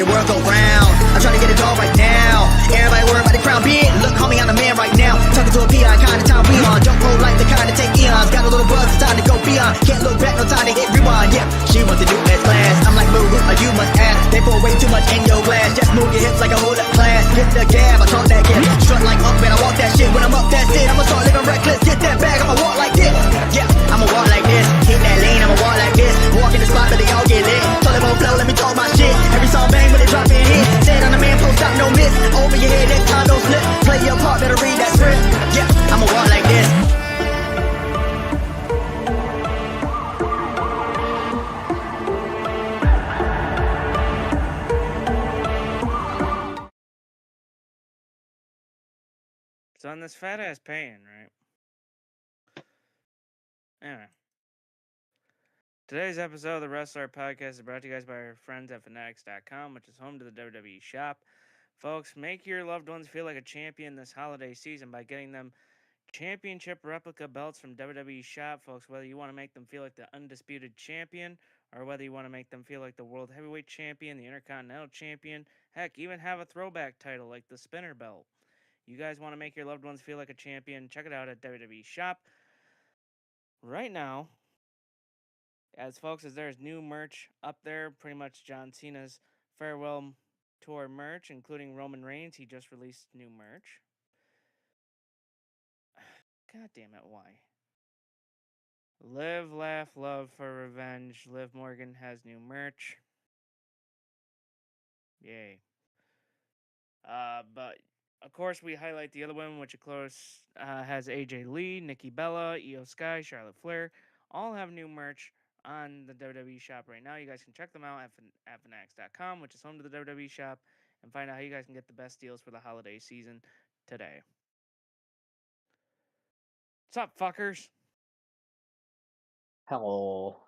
world go round. I'm trying to get it all right now. Everybody worry about the crown big. Look, homie, I'm the man right now. Talking to a peon, kind of time we on. Jump roll like the kind of take eons. Got a little buzz, it's time to go beyond. Can't look back, no time to hit rewind. Yeah, she wants to do S class. I'm like, boo, you must ask. They pour way too much in your glass. Just move your hips like a whole up class. Hit the gab, I talk that gas. Strut like up, man, I walk that shit. When I'm up, that's it. I'ma start living reckless. Get that bag, I'ma walk like this. Yeah, I'ma walk like this. Hit that lane, I'ma walk like this. Walk in the spot, but they all get lit. Told them on flow, let me talk my shit. Every song bang, when they drop in hit. Stand on the man, post stop, no miss. Over your head, next time, don't slip. Play your part, better read that script. Yeah, I'ma walk like this. So on this fat ass pan, right? Anyway. Today's episode of the Wrestle Arc Podcast is brought to you guys by our friends at Fanatics.com, which is home to the WWE shop. Folks, make your loved ones feel like a champion this holiday season by getting them championship replica belts from WWE shop, folks. Whether you want to make them feel like the undisputed champion, or whether you want to make them feel like the world heavyweight champion, the intercontinental champion, heck, even have a throwback title like the spinner belt. You guys want to make your loved ones feel like a champion, check it out at WWE shop. Right now, as there's new merch up there, pretty much John Cena's farewell tour merch, including Roman Reigns. He just released new merch. God damn it, why? Live, laugh, love for revenge. Liv Morgan has new merch. Yay. But of course we highlight the other women, which of course has AJ Lee, Nikki Bella, Io Sky, Charlotte Flair. All have new merch on the WWE shop right now. You guys can check them out at Fanatics.com, which is home to the WWE shop, and find out how you guys can get the best deals for the holiday season today. What's up, fuckers? Hello.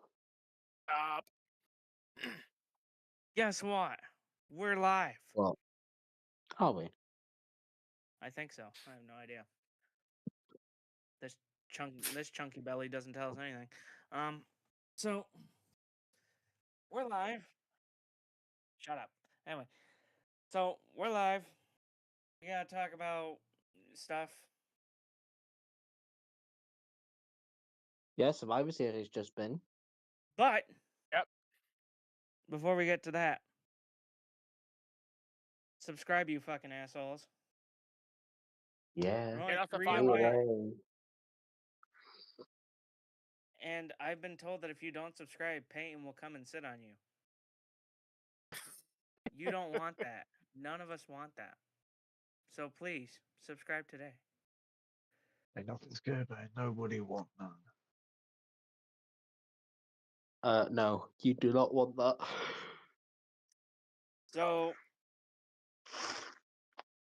Guess what? We're live. Well, are we? I think so. I have no idea. This chunky belly doesn't tell us anything. So we're live. Shut up. Anyway, so we're live. We gotta talk about stuff. Yeah, Survivor Series just been. But before we get to that, subscribe, you fucking assholes. Yeah. Get off the Hey. And I've been told that if you don't subscribe, Peyton will come and sit on you. You don't want that. None of us want that. So please, subscribe today. Nothing's good, but nobody wants none. No, you do not want that. So,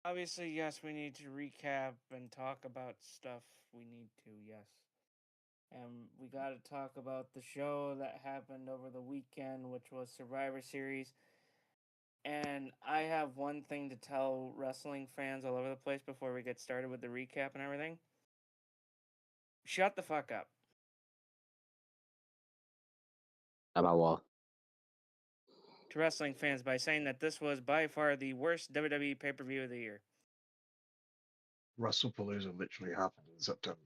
obviously, yes, we need to recap and talk about stuff we need to, yes. And we got to talk about the show that happened over the weekend, which was Survivor Series. And I have one thing to tell wrestling fans all over the place before we get started with the recap and everything. Shut the fuck up. About what? To wrestling fans by saying that this was by far the worst WWE pay-per-view of the year. WrestlePalooza literally happened in September.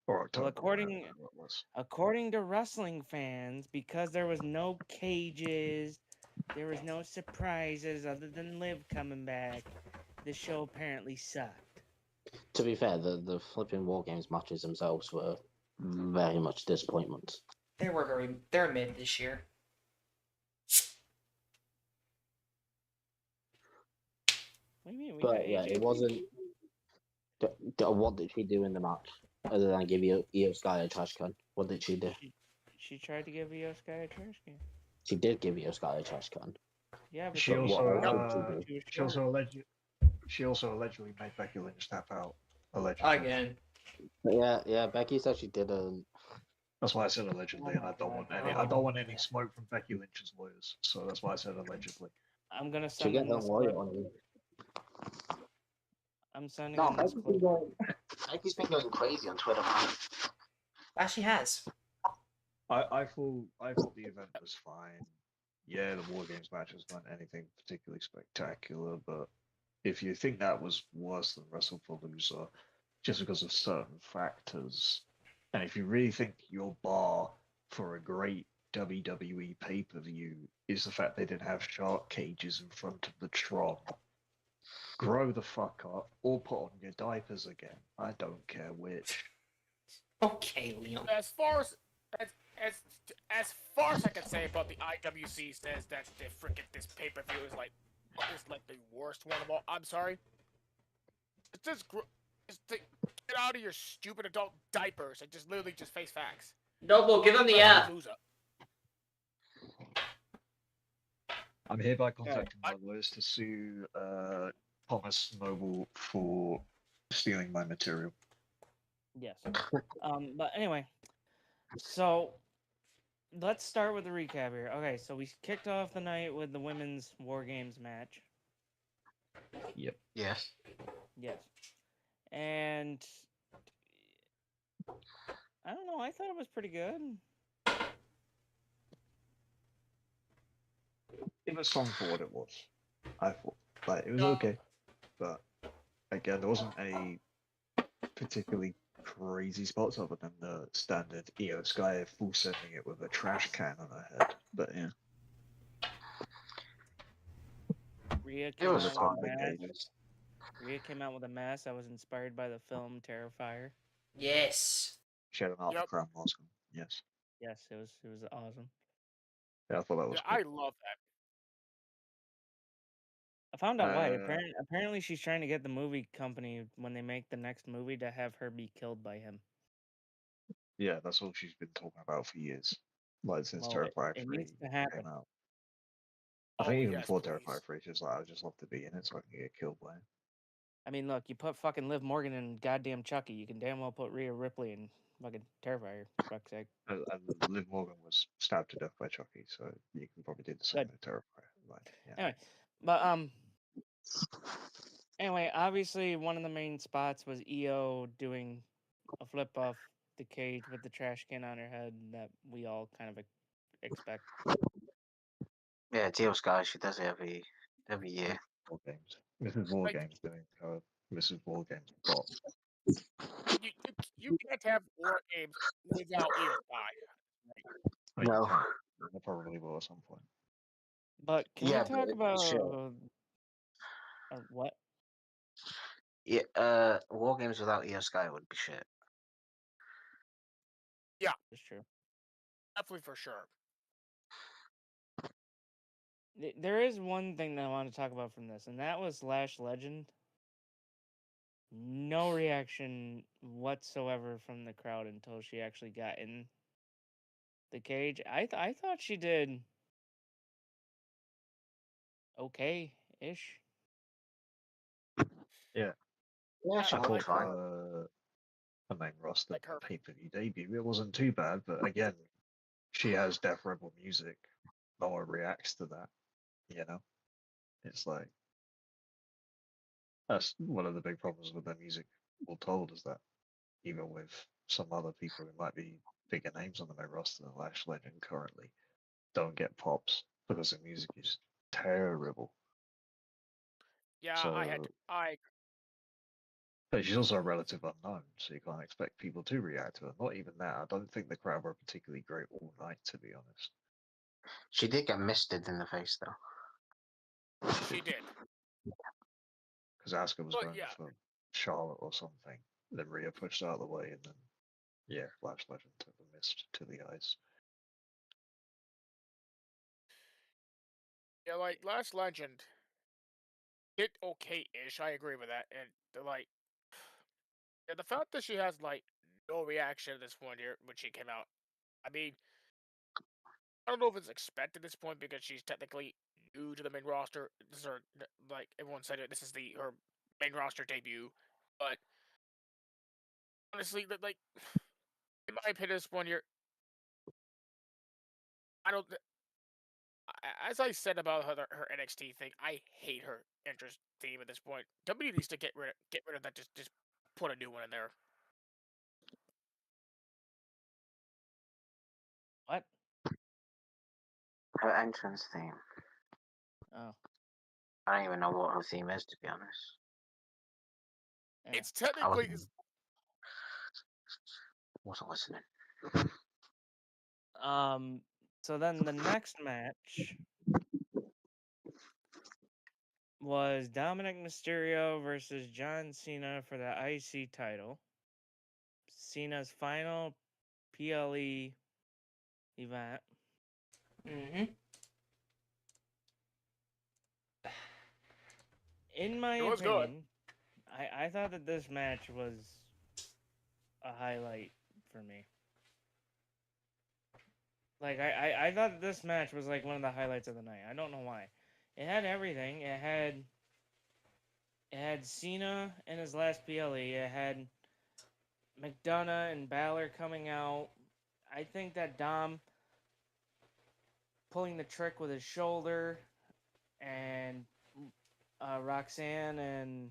Or October. Well, according to wrestling fans, because there was no cages, there was no surprises other than Liv coming back, the show apparently sucked. To be fair, the flipping WarGames matches themselves were very much disappointments. They're mid this year. What do you mean? But yeah, it wasn't. What did she do in the match other than give Io Sky a trash can? What did she do? She tried to give Io Sky a trash can. She did give Io Sky a trash can. Yeah, but she also allegedly made Becky Lynch tap out. Allegedly. Again. Yeah. Becky said she didn't. That's why I said allegedly, and I don't want any smoke from Becky Lynch's lawyers. So that's why I said allegedly. I'm gonna She send get in her this lawyer clip. on you. I'm sending No, in this clip. Becky's been going crazy on Twitter, man. She has. I thought the event was fine. yeah, the WarGames matches weren't anything particularly spectacular, but if you think that was worse than WrestlePalooza, just because of certain factors, and if you really think your bar for a great WWE pay-per-view is the fact they didn't have shark cages in front of the Tron, grow the fuck up or put on your diapers again. I don't care which. Okay, Liam. As far as far as I can say about the IWC says that the freaking this pay-per-view is like the worst one of all. I'm sorry. It's just get out of your stupid adult diapers and just literally just face facts. Noble, give him the app. Loser. I'm hereby contacting my lawyers to sue Thomas Noble for stealing my material. Yes. But anyway, so let's start with the recap here. Okay, so we kicked off the night with the women's WarGames match. Yep. Yes. Yes. And I don't know, I thought it was pretty good. It was fun for what it was. I thought like it was okay, but again, there wasn't any particularly crazy spots other than the standard Io Sky full sending it with a trash can on her head. But yeah, Rhea It came, was out fun. with a mask. Rhea came out with a mask that was inspired by the film Terrifier. Yes. she had an Alpha Yep. Crown mask on. Yes, Yes, it was awesome. yeah, I thought that was Yeah, cool. I love that. I found out why. Uh, Apparently, she's trying to get the movie company when they make the next movie to have her be killed by him. Yeah, that's all she's been talking about for years. Like since Well, Terrifier it 3 needs to happen. came out. I think even yes, before please. Terrifier 3, she's like, I'd just love to be in it so I can get killed by him. I mean, look, you put fucking Liv Morgan in goddamn Chucky. You can damn well put Rhea Ripley in fucking Terrifier, for fuck's sake. And Liv Morgan was stabbed to death by Chucky, so you can probably do the same Good. with Terrifier. Like, yeah. Anyway, but anyway, obviously one of the main spots was EO doing a flip off the cage with the trash can on her head that we all kind of expect. Yeah, Teal Sky, she does it every year. War Games. Mrs. War Like- Games doing her Mrs. War Games bot. You can't have war games without Io Sky. I mean, No. they probably will at some point. But can Yeah, we talk but about sure. what? Yeah, War Games without Io Sky would be shit. It's true. Definitely for sure. There is one thing that I want to talk about from this, and that was Lash Legend. No reaction whatsoever from the crowd until she actually got in the cage. I thought she did okay-ish. Yeah, I she I like pulled thought fine. her main roster Like her. pay-per-view debut, it wasn't too bad, but again, she has Death Rebel music. No one reacts to that, you know? It's like, that's one of the big problems with their music, all told, is that even with some other people who might be bigger names on the main roster than Lash Legend currently, don't get pops because the music is terrible. Yeah, So, but she's also a relative unknown, so you can't expect people to react to her. Not even that. I don't think the crowd were particularly great all night, to be honest. She did get misted in the face though. she did. Because Asuka was But going yeah. for Charlotte or something. Then Rhea pushed out of the way, and then, yeah, Lash Legend took the mist to the eyes. Yeah, like Last Legend did okay-ish. I agree with that. And yeah, the fact that she has like no reaction at this point here when she came out. I mean, I don't know if it's expected at this point because she's technically new to the main roster. This is her, like everyone said it. This is her main roster debut. But honestly, like in my opinion, this one here, I don't. As I said about her NXT thing, I hate her entrance theme at this point. WWE needs to get rid of that. Just put a new one in there. What? Her entrance theme. Oh, I don't even know what her theme is, to be honest. yeah. It's technically Wasn't listening. So then the next match was Dominic Mysterio versus John Cena for the IC title. Cena's final PLE event. Mm-hmm. In my It was good. opinion, I thought that this match was a highlight for me. Like I thought this match was like one of the highlights of the night. I don't know why. It had everything. It had Cena in his last PLE. It had McDonough and Balor coming out. I think that Dom pulling the trick with his shoulder, and Roxanne and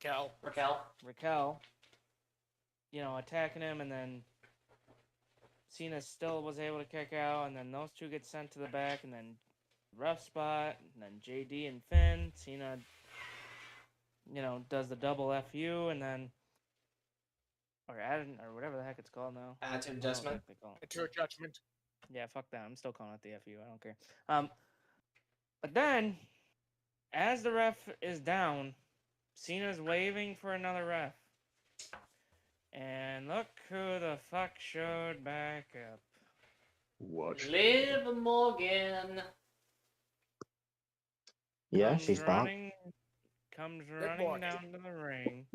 Raquel, attacking him, and then Cena still was able to kick out, and then those two get sent to the back, and then rough spot, and then JD and Finn. Cena, does the double FU, and then or whatever the heck it's called now. Attitude I don't know what the adjustment. heck they call it. It's your judgment. Yeah, fuck that. I'm still calling it the FU. I don't care. But then, as the ref is down, Cena's waving for another ref. And look who the fuck showed back up. Watch. Liv Morgan. Yeah, Comes she's back. running, Comes Liv running Morgan. down to the ring.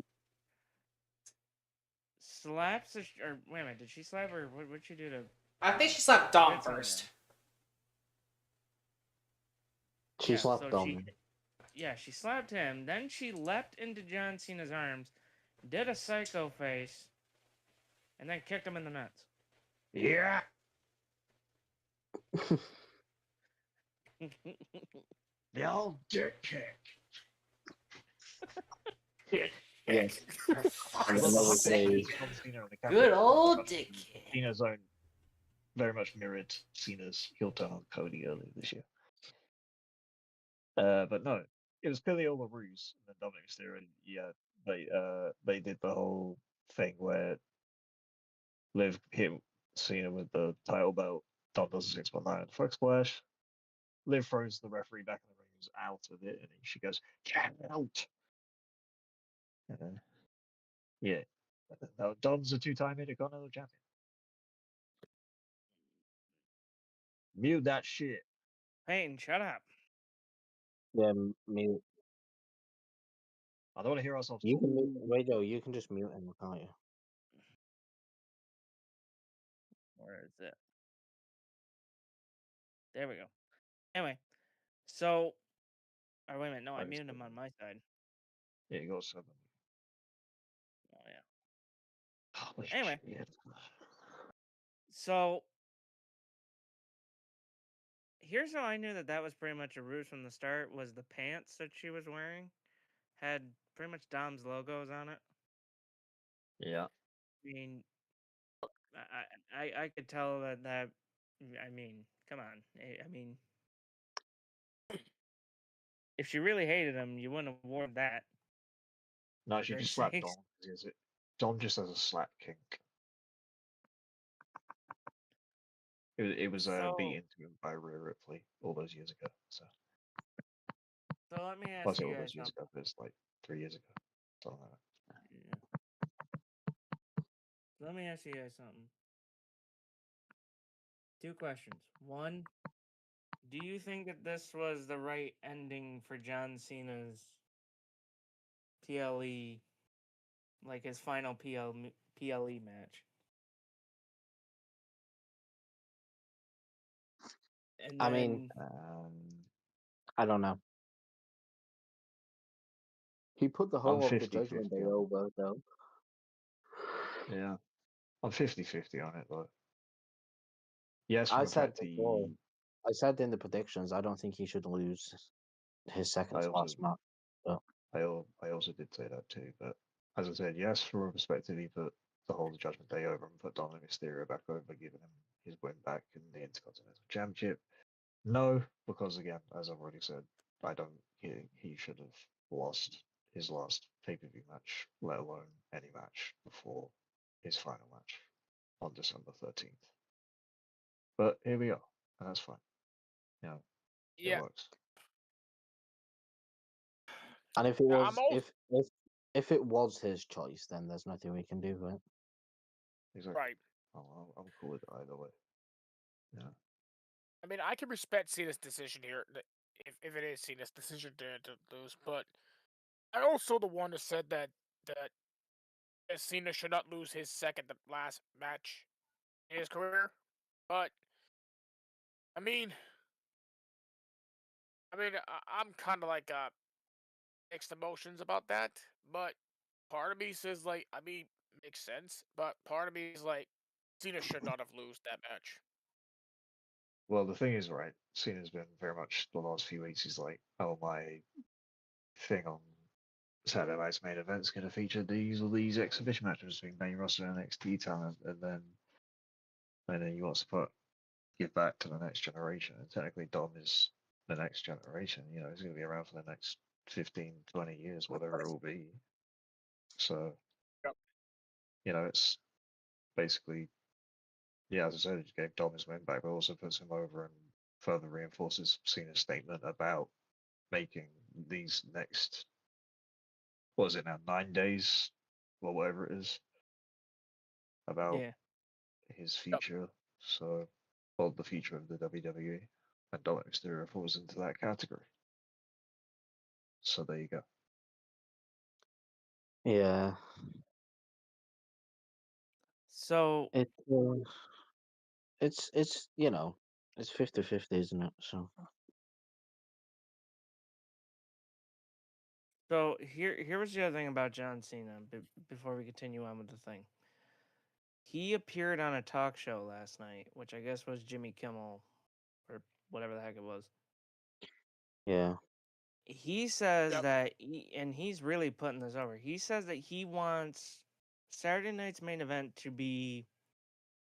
Slaps or wait a minute, did she slap her? What'd she do to? I think she slapped Dom That's not first. She Yeah, slapped so Dom. she slapped him. Then she leapt into John Cena's arms, did a psycho face, and then kicked him in the nuts. Yeah. The old dick kick. Yes. fuck's Another sake. day. Good old dick kick. Cena's own very much mirrored Cena's heel turn on Cody earlier this year. But no, it was clearly all a ruse. And then Dominic Mysterio, they did the whole thing where Liv hit Cena with the title belt. Dom does a 619 and frog splash. Liv throws the referee back in the ring, who's out of it, and she goes, "Get out!" Yeah. Now Dom's a two-time Intercontinental champion. Mute that shit. Peyton, shut up. Yeah, mute. I don't want to hear ourselves You talk. can mute. Wait, Joe, you can just mute him, can't you? Where is it? There we go. Anyway, so, or wait a minute, no, I Right, muted so- him on my side. Yeah, you got 7. Oh yeah. Holy Anyway. shit. So here's how I knew that was pretty much a ruse from the start. Was the pants that she was wearing had pretty much Dom's logos on it. Yeah. I mean, I could tell that. I mean, come on. I mean, if she really hated him, you wouldn't have worn that. No, For she Christ's just slapped sakes. Dom. Dom just has a slap kink. It was So- beat into him by Rhea Ripley all those years ago. So, So let me well, I ask say you all guys those years something. ago, but it's like 3 years ago. Something like that. Yeah. Let me ask you guys something. 2 questions. One, do you think that this was the right ending for John Cena's PLE, like his final PLE match? And I mean, I don't know. He put the whole of the 50-50 Judgment Day on it. over, though. Yeah. I'm 50-50 on it, but yes, I from a said fact before, I said in the predictions, I don't think he should lose his second I to also- last match. I also did say that too, but as I said, yes, from a perspective, he put the whole Judgment Day over and put Dominic Mysterio back over, giving him his win back in the Intercontinental Championship? No, because again, as I've already said, I don't think he should have lost his last pay-per-view match, let alone any match before his final match on December 13th. But here we are, and that's fine. You know, it Yeah, works. And if it I'm was all if it was his choice, then there's nothing we can do, right? Exactly. right. I'm cool with it either way. Yeah. I mean, I can respect Cena's decision here, if it is Cena's decision to lose, but I also the one that said that Cena should not lose his second to last match in his career. But I mean, I'm kind of like mixed emotions about that. But part of me says like, I mean, makes sense. But part of me is like, Cena should not have lost that match. Well, the thing is, right, Cena's been very much the last few weeks, he's like, oh, my thing on Saturday night's main event's going to feature these exhibition matches between main roster and NXT talent, and then he wants to give back to the next generation. And technically, Dom is the next generation. You know, he's going to be around for the next 15, 20 years, whatever it will be. So, Yep. you know, it's basically, yeah, as I said, it gave Dom his win back, but also puts him over and further reinforces Cena's statement about making these next, what is it now, 9 days, or whatever it is, about Yeah. his future. So, well, the future of the WWE, and Dominic Mysterio falls into that category. So there you go. Yeah. So It's you know, it's 50-50, isn't it? So here was the other thing about John Cena before we continue on with the thing. He appeared on a talk show last night, which I guess was Jimmy Kimmel or whatever the heck it was. yeah. He says Yep. that, and he's really putting this over. He says that he wants Saturday night's main event to be.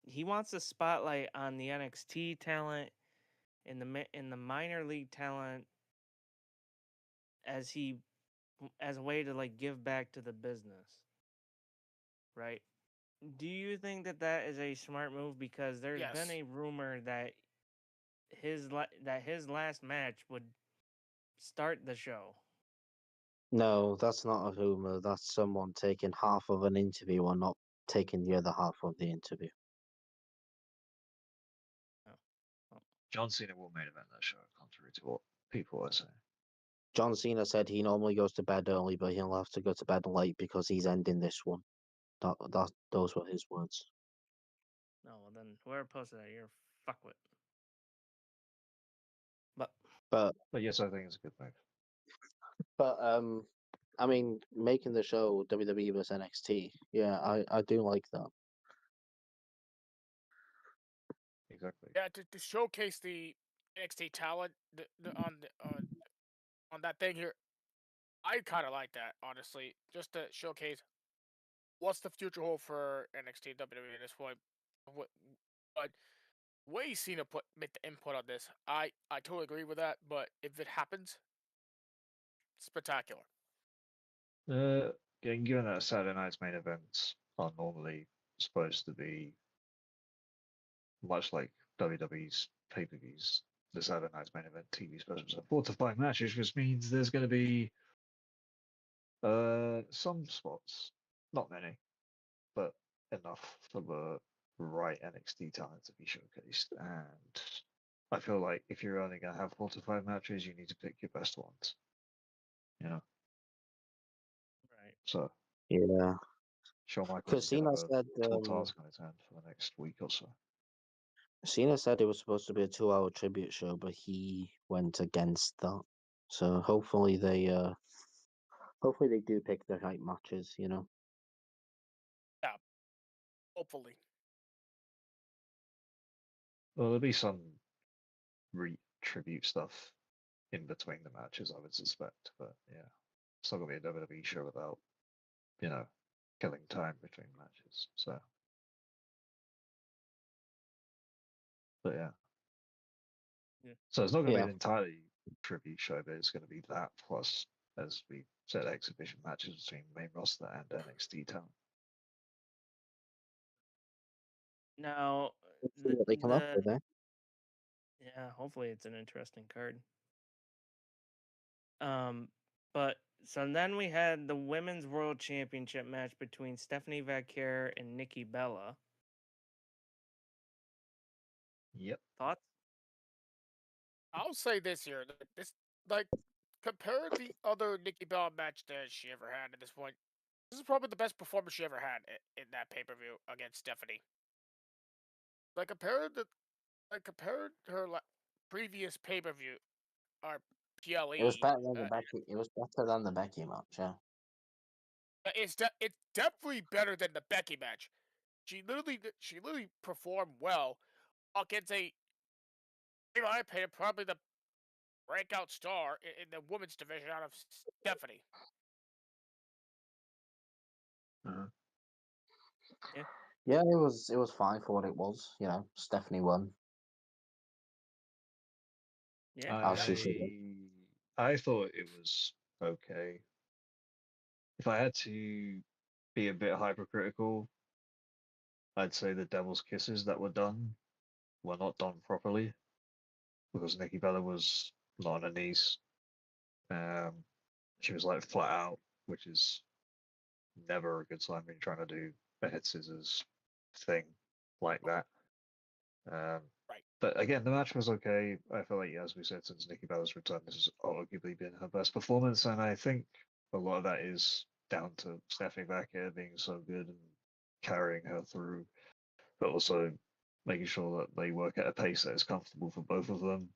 He wants the spotlight on the NXT talent, in the minor league talent, as a way to like give back to the business, right? Do you think that that is a smart move? Because there's been Yes. a rumor that his last match would start the show. No, that's not a rumor. That's someone taking half of an interview and not taking the other half of the interview. Oh. John Cena will main event that show, contrary to what people are saying. John Cena said he normally goes to bed early, but he'll have to go to bed late because he's ending this one. Those were his words. No, well then whoever posted that, you're a fuckwit. But But yes, I think it's a good move. I mean, making the show WWE vs NXT, yeah, I do like that. Exactly. Yeah, to showcase the NXT talent on that thing here, I kind of like that, honestly, just to showcase what's the future hold for NXT and WWE at this point. But way Cena make the input on this, I totally agree with that. But if it happens, spectacular. Given that Saturday night's main events are normally supposed to be much like WWE's pay-per-views, the Saturday night's main event TV specials are 4 to 5 matches, which means there's going to be some spots, not many, but enough for the right NXT talent to be showcased. And I feel like if you're only going to have 4 to 5 matches, you need to pick your best ones. You know. Right. So Yeah, Shawn Michaels because is going to Cena have said a tall task on his hand for the next week or so. Cena said it was supposed to be a 2-hour tribute show, but he went against that. So hopefully they do pick the right matches. You know. Yeah, hopefully. Well, there'll be some tribute stuff in between the matches, I would suspect. But yeah, it's not going to be a WWE show without, killing time between matches. So But yeah. Yeah. So it's not going to Yeah. be an entirely tribute show, but it's going to be that plus, as we said, exhibition matches between main roster and NXT talent. Now, Let's see what they come up with, eh? yeah, hopefully it's an interesting card. But so then we had the Women's World Championship match between Stephanie Vaquer and Nikki Bella. Yep. Thoughts? I'll say this here. This, like, compare the other Nikki Bella match that she ever had at this point. This is probably the best performance she ever had in that pay-per-view against Stephanie. Like, compare her previous pay-per-view or PLE. It was better than the Becky. It was better than the Becky match. Yeah. It's definitely better than the Becky match. She literally performed well against in my opinion, probably the breakout star in the women's division out of Stephanie. Uh-huh. Yeah, it was fine for what it was. You know, Stephanie won. Yeah. As she should have. I thought it was okay. If I had to be a bit hypercritical, I'd say the Devil's Kisses that were done were not done properly because Nikki Bella was not on her knees. She was like flat out, which is never a good sign when you're trying to do a head scissors thing like that. Right. But again, the match was okay. I feel like, as we said, since Nikki Bella's return, this has arguably been her best performance, and I think a lot of that is down to Stephanie Vaquer being so good and carrying her through, but also making sure that they work at a pace that is comfortable for both of them.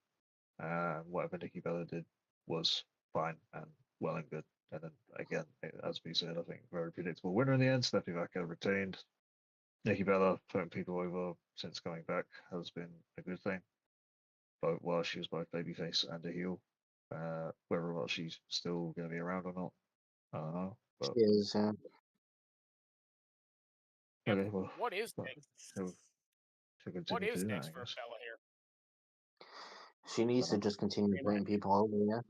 Whatever Nikki Bella did was fine and well and good. And then again, as we said, I think very predictable winner in the end. Stephanie Vaquer retained. Nikki Bella putting people over since coming back has been a good thing. But while she was both babyface and a heel, whether or not she's still going to be around or not, I don't know. But She is. Yeah. okay, well, What is well, next? she'll continue What to is do that, next I for guess. Bella here? She needs to just continue putting people over. Yeah.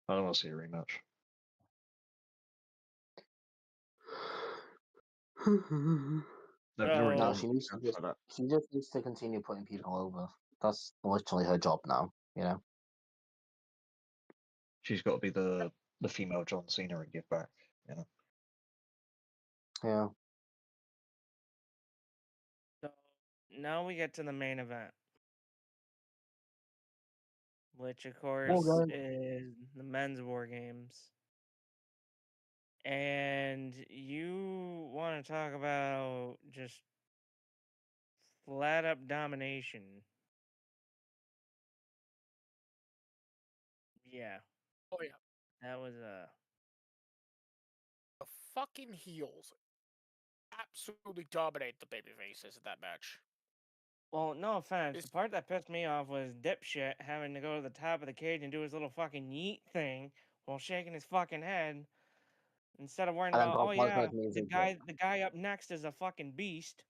I don't want to see a rematch. No, she's already So- No, done she needs to just. for that. She just needs to continue putting people over. That's literally her job now. You know. She's got to be the female John Cena and give back. You know. Yeah. So now we get to the main event, which of course WarGames. is the men's WarGames. And you want to talk about just flat up domination. Yeah, Oh yeah, that was the fucking heels absolutely dominate the babyfaces in that match. well, no offense. It's- The part that pissed me off was Dipshit having to go to the top of the cage and do his little fucking yeet thing while shaking his fucking head instead of worrying And then about, Brock oh yeah, Lesnar moves the into it. guy up next is a fucking beast.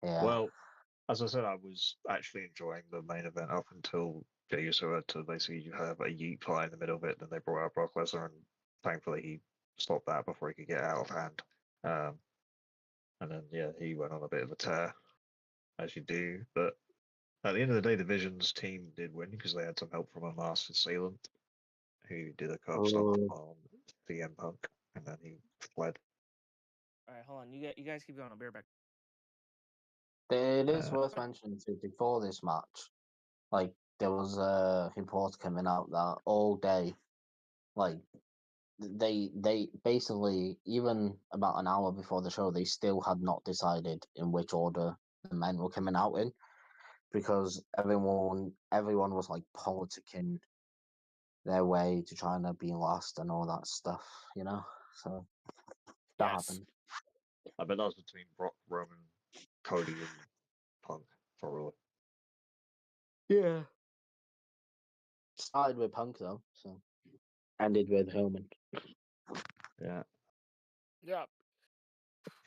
Yeah. Well, as I said, I was actually enjoying the main event up until Jey Uso had to basically have a yeet fight in the middle of it. Then they brought out Brock Lesnar, and thankfully he stopped that before he could get out of hand. And then yeah, he went on a bit of a tear, as you do. But at the end of the day, the Vision's team did win because they had some help from a masked assailant who did a curb stomp on CM Punk, and then he fled. All right, hold on. You guys keep going. I'll be right back. It is worth mentioning too, before this match, like there was a report coming out that all day, like they basically, even about an hour before the show, they still had not decided in which order the men were coming out in, because everyone was like politicking their way to trying to be last and all that stuff, you know. So that Yes. happened. I bet that was between Brock, Roman, Cody, and Punk, probably. Yeah. Started with Punk though, so ended with Roman. Yeah. Yeah.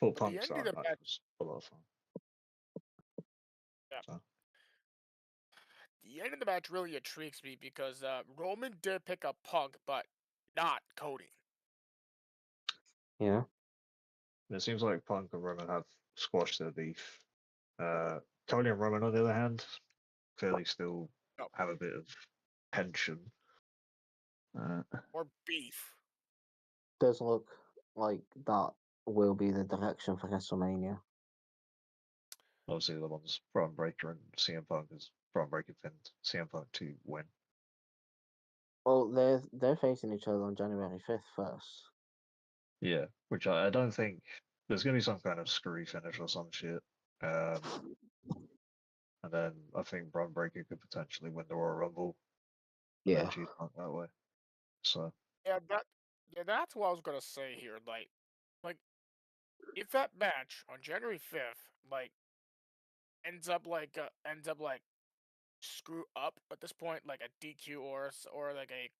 Thought The Punk ending started of match that- was a lot of fun. Yeah. So. The end of the match really intrigues me because Roman did pick up Punk, but not Cody. Yeah. It seems like Punk and Roman have squashed their beef. Cody and Roman, on the other hand, clearly still No. have a bit of tension. Or beef. Does look like that will be the direction for WrestleMania. Obviously, the ones Braun Breaker and CM Punk is Braun Breaker pinned CM Punk to win. Well, they're facing each other on January 5th first. Yeah, which I don't think there's going to be some kind of screwy finish or some shit. And then I think Braun Breaker could potentially win the Royal Rumble. And then Yeah. cheat Punk that way. So Yeah, that's what I was gonna say here. Like if that match on January 5th, ends up screw up at this point, like a DQ or like a,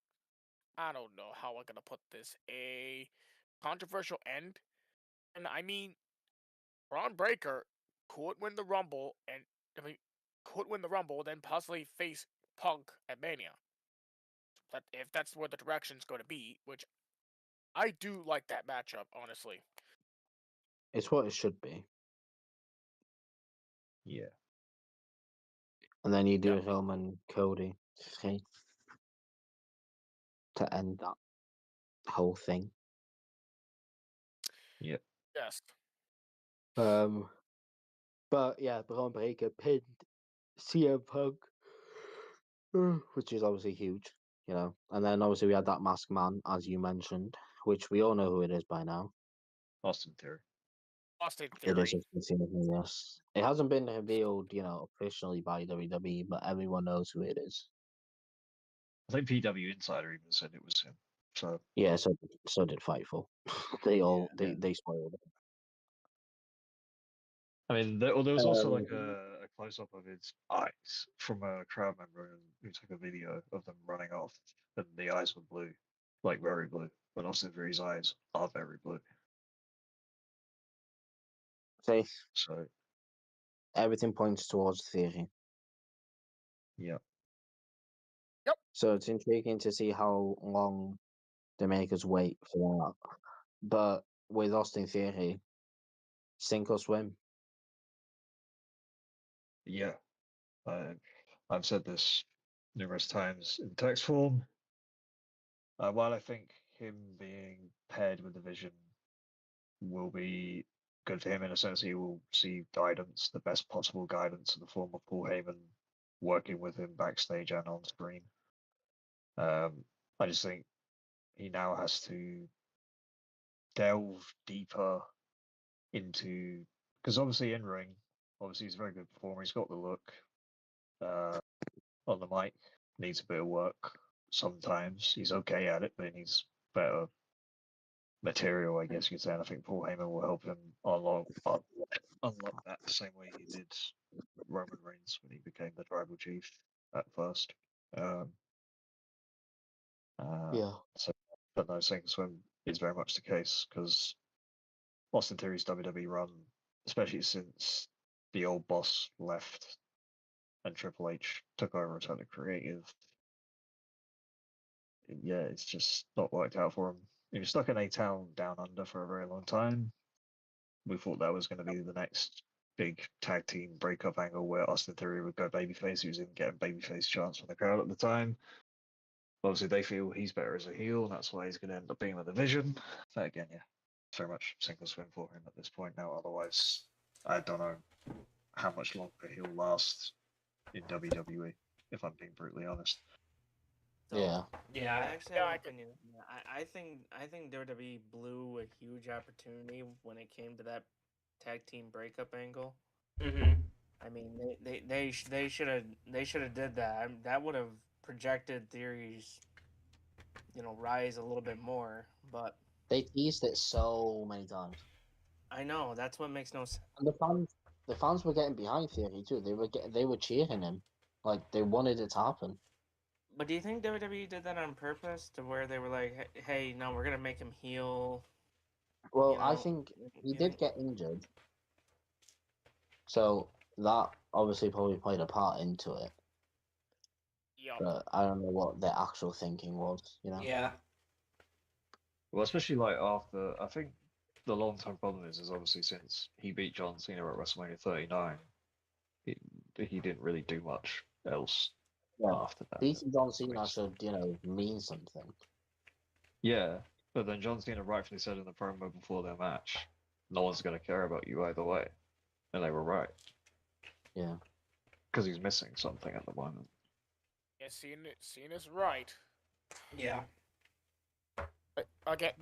I don't know how I'm gonna put this, a controversial end. And I mean, Braun Breaker could win the Rumble, and I mean, could win the Rumble, then possibly face Punk at Mania. If that's where the direction's going to be, which I do like that matchup, honestly. It's what it should be. yeah, And then you do Yeah. Roman Cody to end that whole thing. yeah. Yes. But yeah, Braun Breaker pinned CM Punk, which is obviously huge, you know. And then obviously we had that masked man, as you mentioned, which we all know who it is by now. Austin Theory. Austin It is Theory. Austin Theory, yes. It hasn't been revealed, you know, officially by WWE, but everyone knows who it is. I think PW Insider even said it was him. So Yeah, so did Fightful. They spoiled it. I mean, there was also like a close up of his eyes from a crowd member who took a video of them running off, and the eyes were blue, like very blue. But Austin Theory's eyes are very blue. See, So everything points towards Theory. yeah, So it's intriguing to see how long they make us wait for that. But with Austin Theory, sink or swim. yeah. I've said this numerous times in text form. While I think him being paired with the Vision will be good for him in a sense, he will see guidance, the best possible guidance in the form of Paul Heyman working with him backstage and on screen. I just think he now has to delve deeper into, because obviously in ring, obviously he's a very good performer. He's got the look. On the mic, needs a bit of work. Sometimes he's okay at it, but he needs better material, I guess you could say. And I think Paul Heyman will help him unlock that the same way he did Roman Reigns when he became the tribal chief at first. Yeah. So, but no, Sink and Swim is very much the case because Austin Theory's WWE run, especially since the old boss left and Triple H took over as head of creative, yeah, it's just not worked out for him. He was stuck in a town down under for a very long time. We thought that was going to be the next big tag team breakup angle where Austin Theory would go babyface. He was even getting babyface chants from the crowd at the time. Obviously, they feel he's better as a heel, and that's why he's going to end up being with the Vision. But again, yeah, very much sink or swim for him at this point now. Otherwise, I don't know how much longer he'll last in WWE, if I'm being brutally honest. So, Yeah. Yeah, I actually have I an opinion. I think WWE blew a huge opportunity when it came to that tag team breakup angle. Mm-hmm. I mean, they should have did that. That would have projected Theory's, rise a little bit more. But They teased it so many times. I know that's what makes no sense. And the fans were getting behind Theory too. They were cheering him. Like they wanted it to happen. But do you think WWE did that on purpose to where they were like, "Hey, no, we're gonna make him heel"? Well, You I know, think he you did think- get injured. So that obviously probably played a part into it, Yup. but I don't know what their actual thinking was. Yeah. Well, especially like after, I think the long-term problem is obviously since he beat John Cena at WrestleMania 39, he didn't really do much else Yeah. after that. Beating John Cena should, mean something. Yeah, but then John Cena rightfully said in the promo before their match, no one's going to care about you either way. And they were right. Yeah. Because he's missing something at the moment. Yeah, Cena's right. Yeah. Again,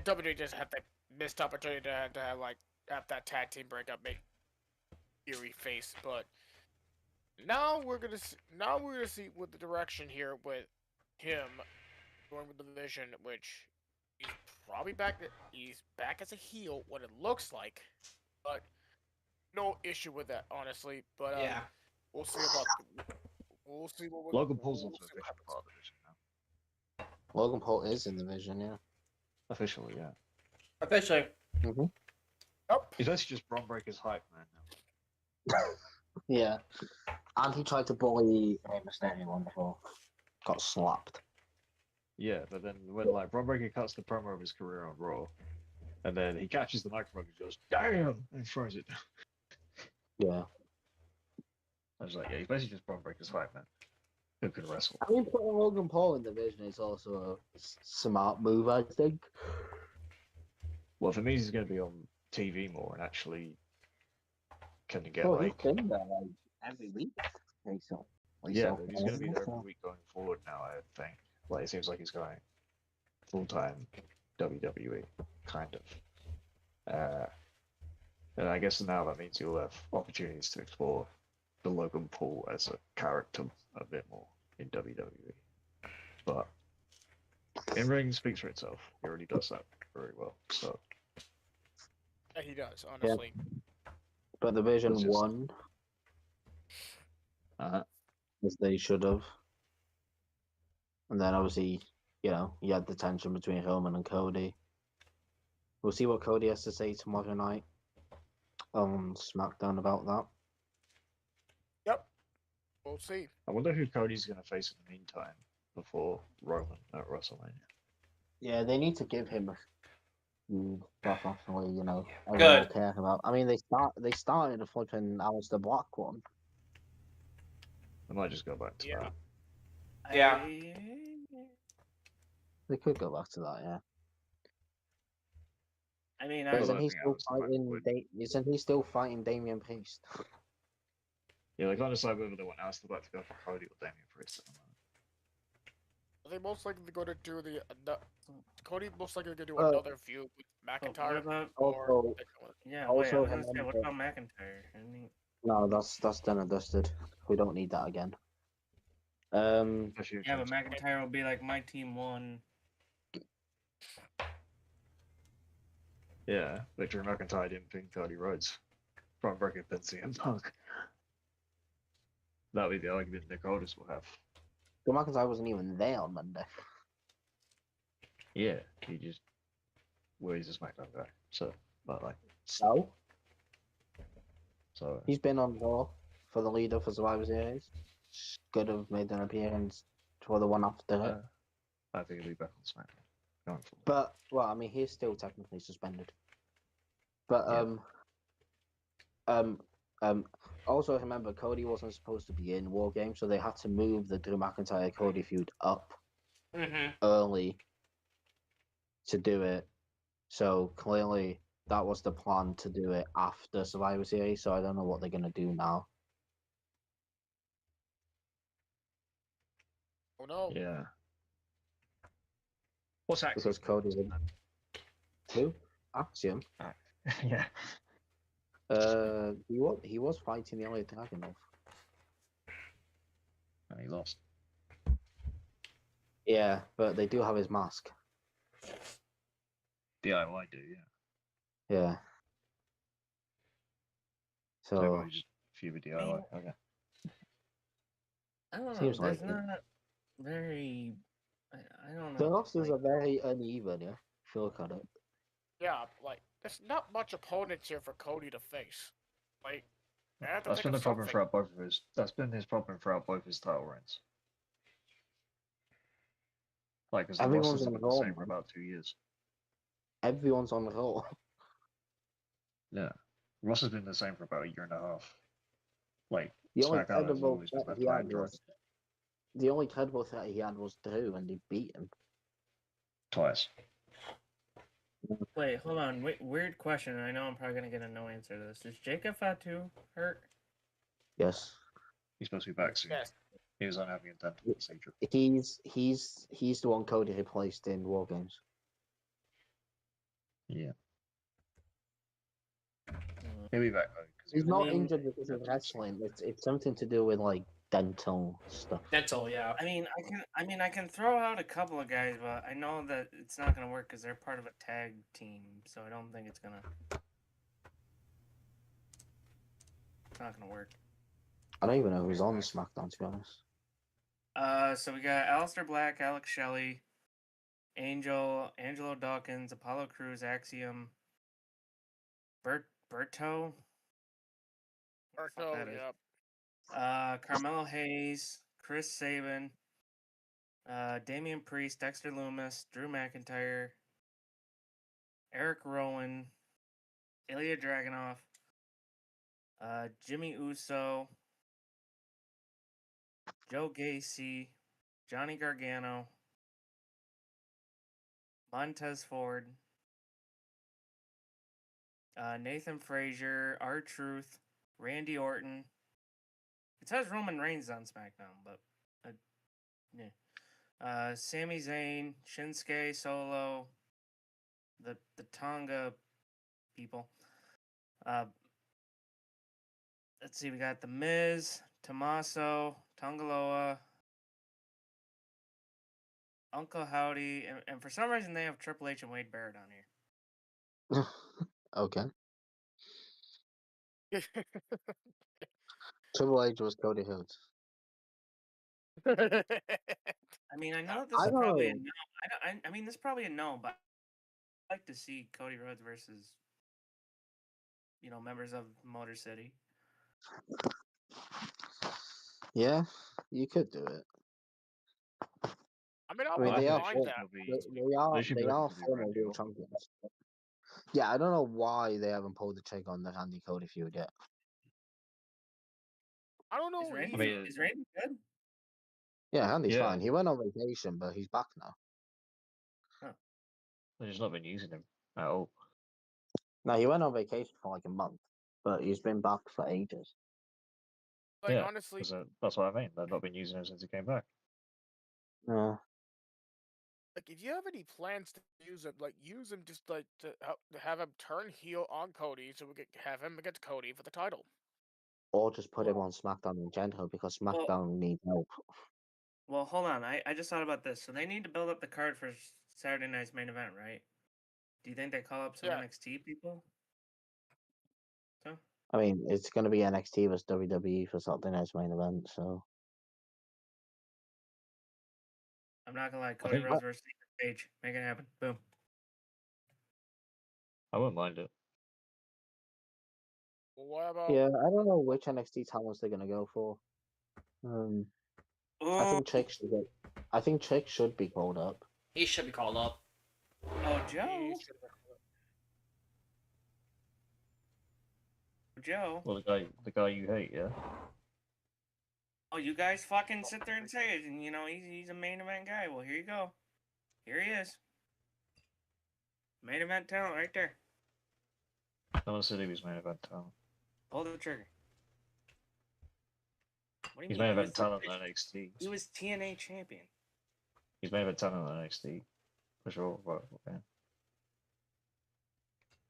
WWE just had that missed opportunity to have that tag team breakup make Fury face, but now we're gonna see with the direction here with him going with the Vision, which he's probably back. He's back as a heel, what it looks like, but no issue with that, honestly. But Yeah. we'll see about. We'll see what Logan Paul's also we'll see officially what part of the Vision now. Logan Paul is in the Vision, yeah. Officially, yeah. Officially. Yep. He's basically just Braun Breaker's hype man now. Yeah. And he tried to bully Rey Mysterio one before. Got slapped. Yeah, but then when like Braun Breaker cuts the promo of his career on Raw, and then he catches the microphone and goes, "Damn!" and throws it down. Yeah. I was like, yeah, he's basically just Braun Breaker's hype man who can wrestle. I mean, putting Logan Paul in the Vision is also a smart move, I think. Well, for me, he's going to be on TV more and actually can get Well, like. he's been there every week. Yeah, but he's going to be there every week going forward now, I think. Like, it seems like he's going full-time WWE, kind of. And I guess now that means you'll have opportunities to explore the Logan Paul as a character a bit more in WWE. But in-ring speaks for itself. He already does that very well, so... Yeah, he does, honestly. But the Vision It's just- won, as they should have. And then obviously, you had the tension between Roman and Cody. We'll see what Cody has to say tomorrow night on SmackDown about that. Yep. We'll see. I wonder who Cody's going to face in the meantime before Roman at WrestleMania. Yeah, they need to give him a professionally, everyone Good. will care about. I mean, they started a flipping Aleister Black one. I might just go back to Yeah. that. Yeah. They could go back to that, yeah. I mean, But I isn't don't he think still Aleister Black fighting? would. Isn't he still fighting Damian Priest? Yeah, they can't decide whether they want Aleister Black to go for Cody or Damian Priest at the moment. Are they most likely going to do Cody most likely going to do Uh, another feud with what McIntyre? about? Or Also, Yeah, also wait. I was gonna say, what remember- about McIntyre? Isn't he- no, that's done and dusted. We don't need that again. Especially if Yeah, but James- McIntyre will be like, my team won. Yeah, Victor McIntyre didn't pin Cody Rhodes. Braun Breaker pinned CM Punk. That'll be the argument Nick Aldis will have. Drew McIntyre wasn't even there on Monday. Yeah, he just... Well, he's a SmackDown guy, so... But like... So So... he's been on Raw for the leader for Survivor Series. Could have made an appearance for the one after it. I think he'll be back on SmackDown. Going forward. But well, I mean, he's still technically suspended. But also remember, Cody wasn't supposed to be in WarGames, so they had to move the Drew McIntyre Cody feud up early to do it. So clearly, that was the plan to do it after Survivor Series. So I don't know what they're gonna do now. Oh no. Yeah. What's Axiom? Because Cody's in. Who? Axiom. Yeah. He was fighting the LA Dragon though. And he lost. Yeah, but they do have his mask. DIY do, yeah. Yeah. So So everybody just feud with DIY. Okay. I don't know. Seems There's like it. not very. I don't know. the rosters like- are very uneven. Yeah, if you look at it. Yeah, like there's not much opponents here for Cody to face. Like They have to That's think been of the problem something. throughout both of his. That's been his problem throughout both his title reigns. Like, because the Everyone's rosters have on been the the roll, same for man. about 2 years. Everyone's on the roll. Yeah, Ross has been the same for about a year and a half. Like, The only SmackDown has credible always been threat left he high had and dry. was Drew, and he beat him. Twice. Wait, hold on. Wait, weird question. I know I'm probably gonna get a no answer to this. Is Jacob Fatu hurt? Yes. He's supposed to be back soon. Yes. He was on having a dental procedure. He's the one Cody replaced in WarGames. Yeah. He'll be back though. He's not mean, injured because of wrestling. It's something to do with like dental stuff. Dental, yeah. I can throw out a couple of guys, but I know that it's not gonna work because they're part of a tag team. So I don't think it's not gonna work. I don't even know who's on SmackDown, to be honest. So we got Aleister Black, Alex Shelley, Angelo Dawkins, Apollo Crews, Axiom, Berto, Berto, that is. yep. Carmelo Hayes, Chris Sabin, Damian Priest, Dexter Lumis, Drew McIntyre, Eric Rowan, Ilya Dragunov, Jimmy Uso, Joe Gacy, Johnny Gargano, Montez Ford, Nathan Frazier, R-Truth, Randy Orton. It says Roman Reigns on SmackDown, but yeah. Sami Zayn, Shinsuke, Solo, the Tonga people. Let's see, we got The Miz, Tommaso, Tongaloa, Uncle Howdy, and for some reason they have Triple H and Wade Barrett on here. Okay. Triple H was Cody Rhodes. I mean, I know this I is probably a don't- no. I mean, this is probably a no, but I'd like to see Cody Rhodes versus, members of Motor City. Yeah, you could do it. I mean, I I mean, wouldn't they are mind that. they are former Randy world Orton. champions. Yeah, I don't know why they haven't pulled the trigger on the Randy Cody feud yet. I don't know. Is Randy, either. is Randy good? Yeah, Randy's Yeah. fine. He went on vacation, but he's back now. They've just not been using him at all. No, he went on vacation for like a month, but he's been back for ages. Like, Yeah, honestly, 'cause, that's what I mean. They've not been using him since he came back. No. like, if you have any plans to use him just like to have him turn heel on Cody, so we could have him against Cody for the title. Or just put him on SmackDown in general because SmackDown needs help. Well, hold on. I just thought about this. So they need to build up the card for Saturday night's main event, right? Do you think they call up some Yeah. NXT people? So I mean, it's going to be NXT vs WWE for Saturday night's main event, so. I'm not gonna lie, Cody think- Rhodes versus Ethan Page. Make it happen. Boom. I wouldn't mind it. Well, what about? Yeah, I don't know which NXT talents they're going to go for. I think Trick should be called up. He should be called up. Oh, Joe. Joe. Well, the guy you hate, yeah. Oh, you guys fucking sit there and say it, and he's a main event guy. Well, here you go. Here he is. Main event talent right there. No one said he was main event talent. Pull the trigger. What do you He's mean? main He event was- talent in NXT. He was TNA champion. He's main event talent in NXT. For sure. But, yeah.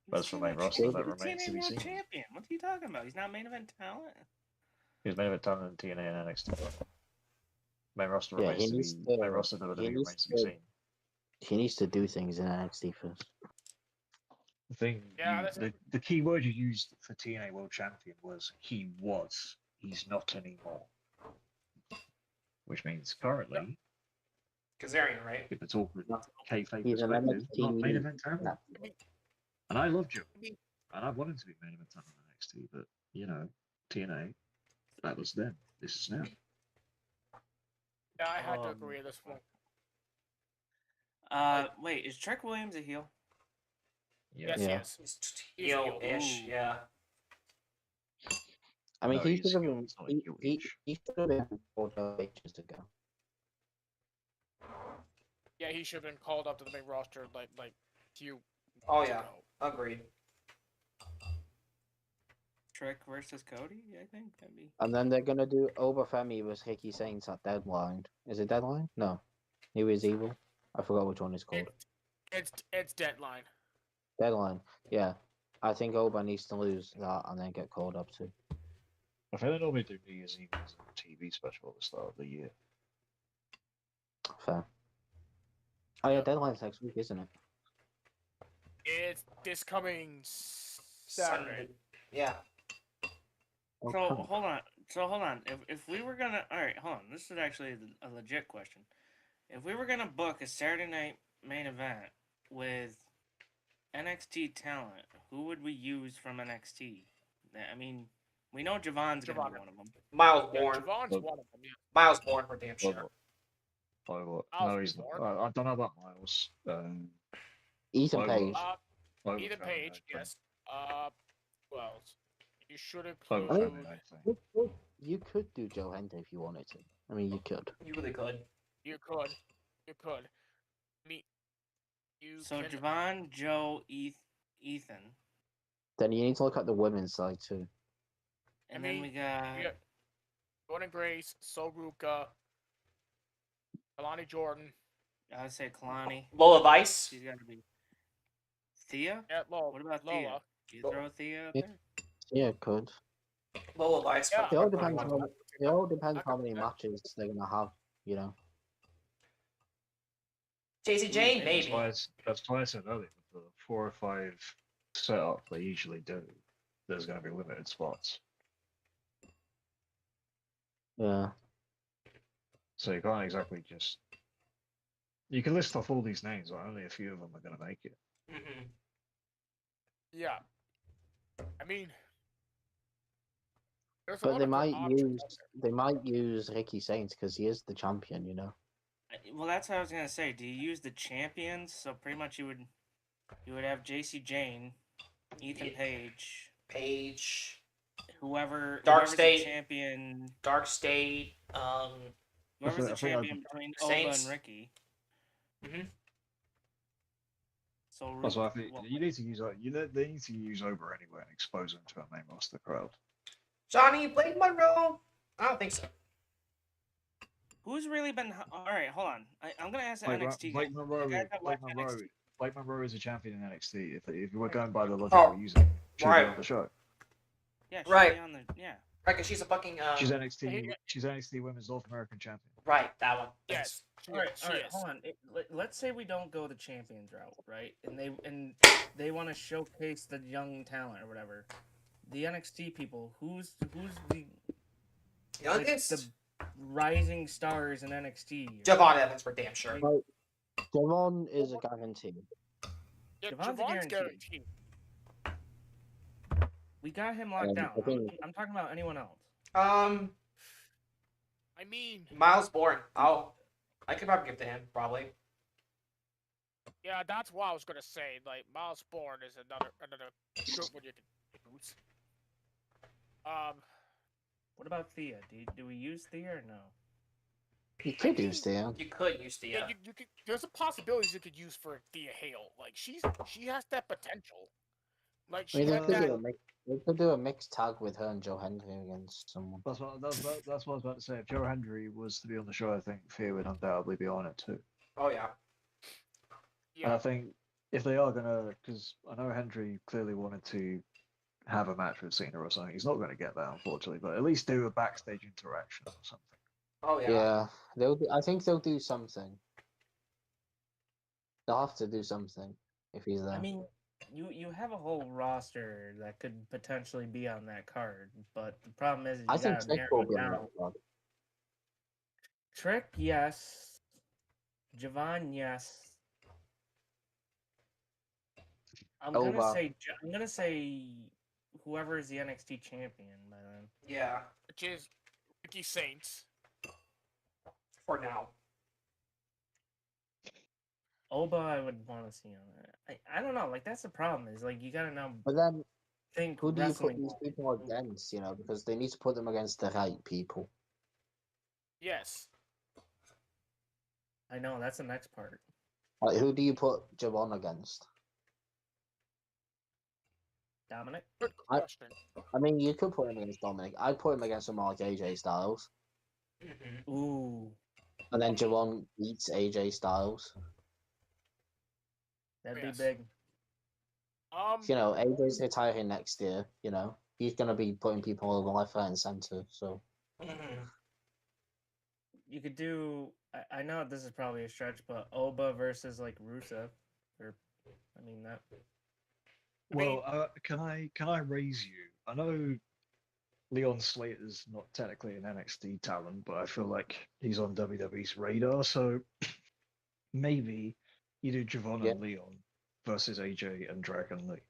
He was That's for TNA main roster, champion. that He's remains to TNA be World seen. champion. What are you talking about? He's not main event talent. He was main event talent in TNA and NXT. Main roster Yeah, remains he to needs be. to- Main roster he WWE needs remains to be to- seen. He needs to do things in NXT first. The thing, Yeah, the key word you used for TNA World Champion was he was. He's not anymore. Which means currently, Kazarian, right? if it's all kayfabe He's an perspective, not NXT main event talent. Yeah. And I love Joe. And I want him to be main event talent in NXT, but TNA. That was then. This is now. Yeah, I had to agree with this one. Wait, is Trick Williams a heel? Yes, Yeah. he is. He's He's heel-ish, Ooh. yeah. I mean, No, he he's should have heel, been. he's not He heel-ish. should have been called up ages ago. Yeah, he should have been called up to the main roster like few. Oh months yeah, ago. agreed. Trick versus Cody, I think that'd be. And then they're gonna do Obafemi versus Hickey Saints at Deadline. Is it Deadline? No, he was evil. I forgot which one it's called. It's Deadline. Deadline. Yeah, I think Oba needs to lose that and then get called up too. I think they normally do New Year's Eve as a TV special at the start of the year. Fair. Oh yeah, Deadline's next week, isn't it? It's this coming Sunday. Saturday. Yeah. Oh, So come on. hold on. If we were gonna, all right, hold on. This is actually a legit question. If we were gonna book a Saturday night main event with NXT talent, who would we use from NXT? I mean, we know Javon's gonna be one of them. Miles Yeah, Bourne. Javon's Look. one of them. Yeah. Miles Bourne for damn Well, sure. Miles Miles he's not. Bourne. I don't know about Miles. Ethan I Page. Logan Ethan Family, Page, I think. yes. Well, you should Logan include. Family, I think. You could do Joe Hendry if you wanted to. I mean, you could. You really could. You could. I mean, you So can. Javon, Joe, Ethan, Then you need to look at the women's side too. and I then mean, we got you got Jordan Grace, Soruka, Alani Jordan, I would say Kalani. Lola Vice. She's got to be Thea. Lola. What about Thea? Lola. Do you throw Thea up Yeah. there? Yeah, could. Lola Vice. Yeah. for It all 2021. depends. It all depends I how could many do that. matches they're gonna have. You know. Daisy Jane, That's maybe. That's why I said earlier, with the 4 or 5 setup they usually do, there's going to be limited spots. Yeah. So you can't exactly just. You can list off all these names, but only a few of them are going to make it. Mm-hmm. Yeah. I mean, there's a But lot they of good might options use out there. Ricky Saints because he is the champion. You know. Well, that's what I was gonna say. Do you use the champions? So pretty much you would have JC Jane, Ethan Yeah. Page, Dark whoever's State. the champion, Dark State. whoever's the I think champion between Oba Saints. and Ricky. Mm-hmm. So That's why I think well, you need to use. They need to use Oba anyway and expose him to a main roster crowd. Johnny Blade Monroe. I don't think so. who's really been? All right, hold on. I'm gonna ask the NXT Blake guys. Monroe. The guys that watch Monroe. NXT. Blake Monroe is a champion in NXT. If you were going by the logic Oh, we're using, she'd be right. on the show. Yeah, she'll Right. be on the yeah. Right, because she's a fucking. She's NXT. Hey, She's NXT Women's North American Champion. Right, that one. Yes. All right, she is. hold on. Let's say we don't go the champions route, right? And they want to showcase the young talent or whatever. The NXT people, who's the Youngest? the rising stars in NXT? Javon Evans for damn sure. Like, Devon is a guarantee. Yeah, Javon's a Javon's guarantee. guaranteed. We got him locked down. I think- I'm talking about anyone else. I mean, Miles Bourne. I could probably give to him, probably. yeah, that's what I was gonna say. Like Miles Bourne is another good one you can use. What about Thea? Do we use Thea or no? You could use Theo. You could use the. Yeah, you could. There's a possibilities you could use for Thea Hale. Like she has that potential. Like I she mean, had that. they could do a mixed tag with her and Joe Hendry against someone. That's what I was about to say. If Joe Hendry was to be on the show, I think Thea would undoubtedly be on it too. Oh yeah. And I Yeah, think if they are gonna, because I know Hendry clearly wanted to have a match with Cena or something. He's not going to get that, unfortunately, but at least do a backstage interaction or something. Oh yeah. Yeah, I think they'll do something. They'll have to do something if he's there. I mean, you have a whole roster that could potentially be on that card, but the problem is you I think gotta Trick narrow will it be on down. that card. Trick, yes. Javon, yes. I'm Over. gonna say whoever is the NXT champion by then. Yeah, which is Ricky Saints. for now. Oba, I would want to see on that. I don't know. Like that's the problem. Is like you gotta know. But then, Think who do you put wrestling. these people against? You know, because they need to put them against the right people. Yes. I know that's the next part. Like, who do you put Javon against? Dominic. Good I- question. I mean, you could put him against Dominic. I'd put him against someone like AJ Styles. Mhm. Ooh, And then Javon beats AJ Styles. that'd Yes. be big. You know, AJ's retiring next year, you know. He's going to be putting people over left, right, and center, so. Mhm. You could do. I know this is probably a stretch, but Oba versus like Rusev, or I mean that. Well, can I raise you? I know Leon Slater's not technically an NXT talent, but I feel like he's on WWE's radar. So maybe you do Javon Yeah. and Leon versus AJ and Dragon Lee.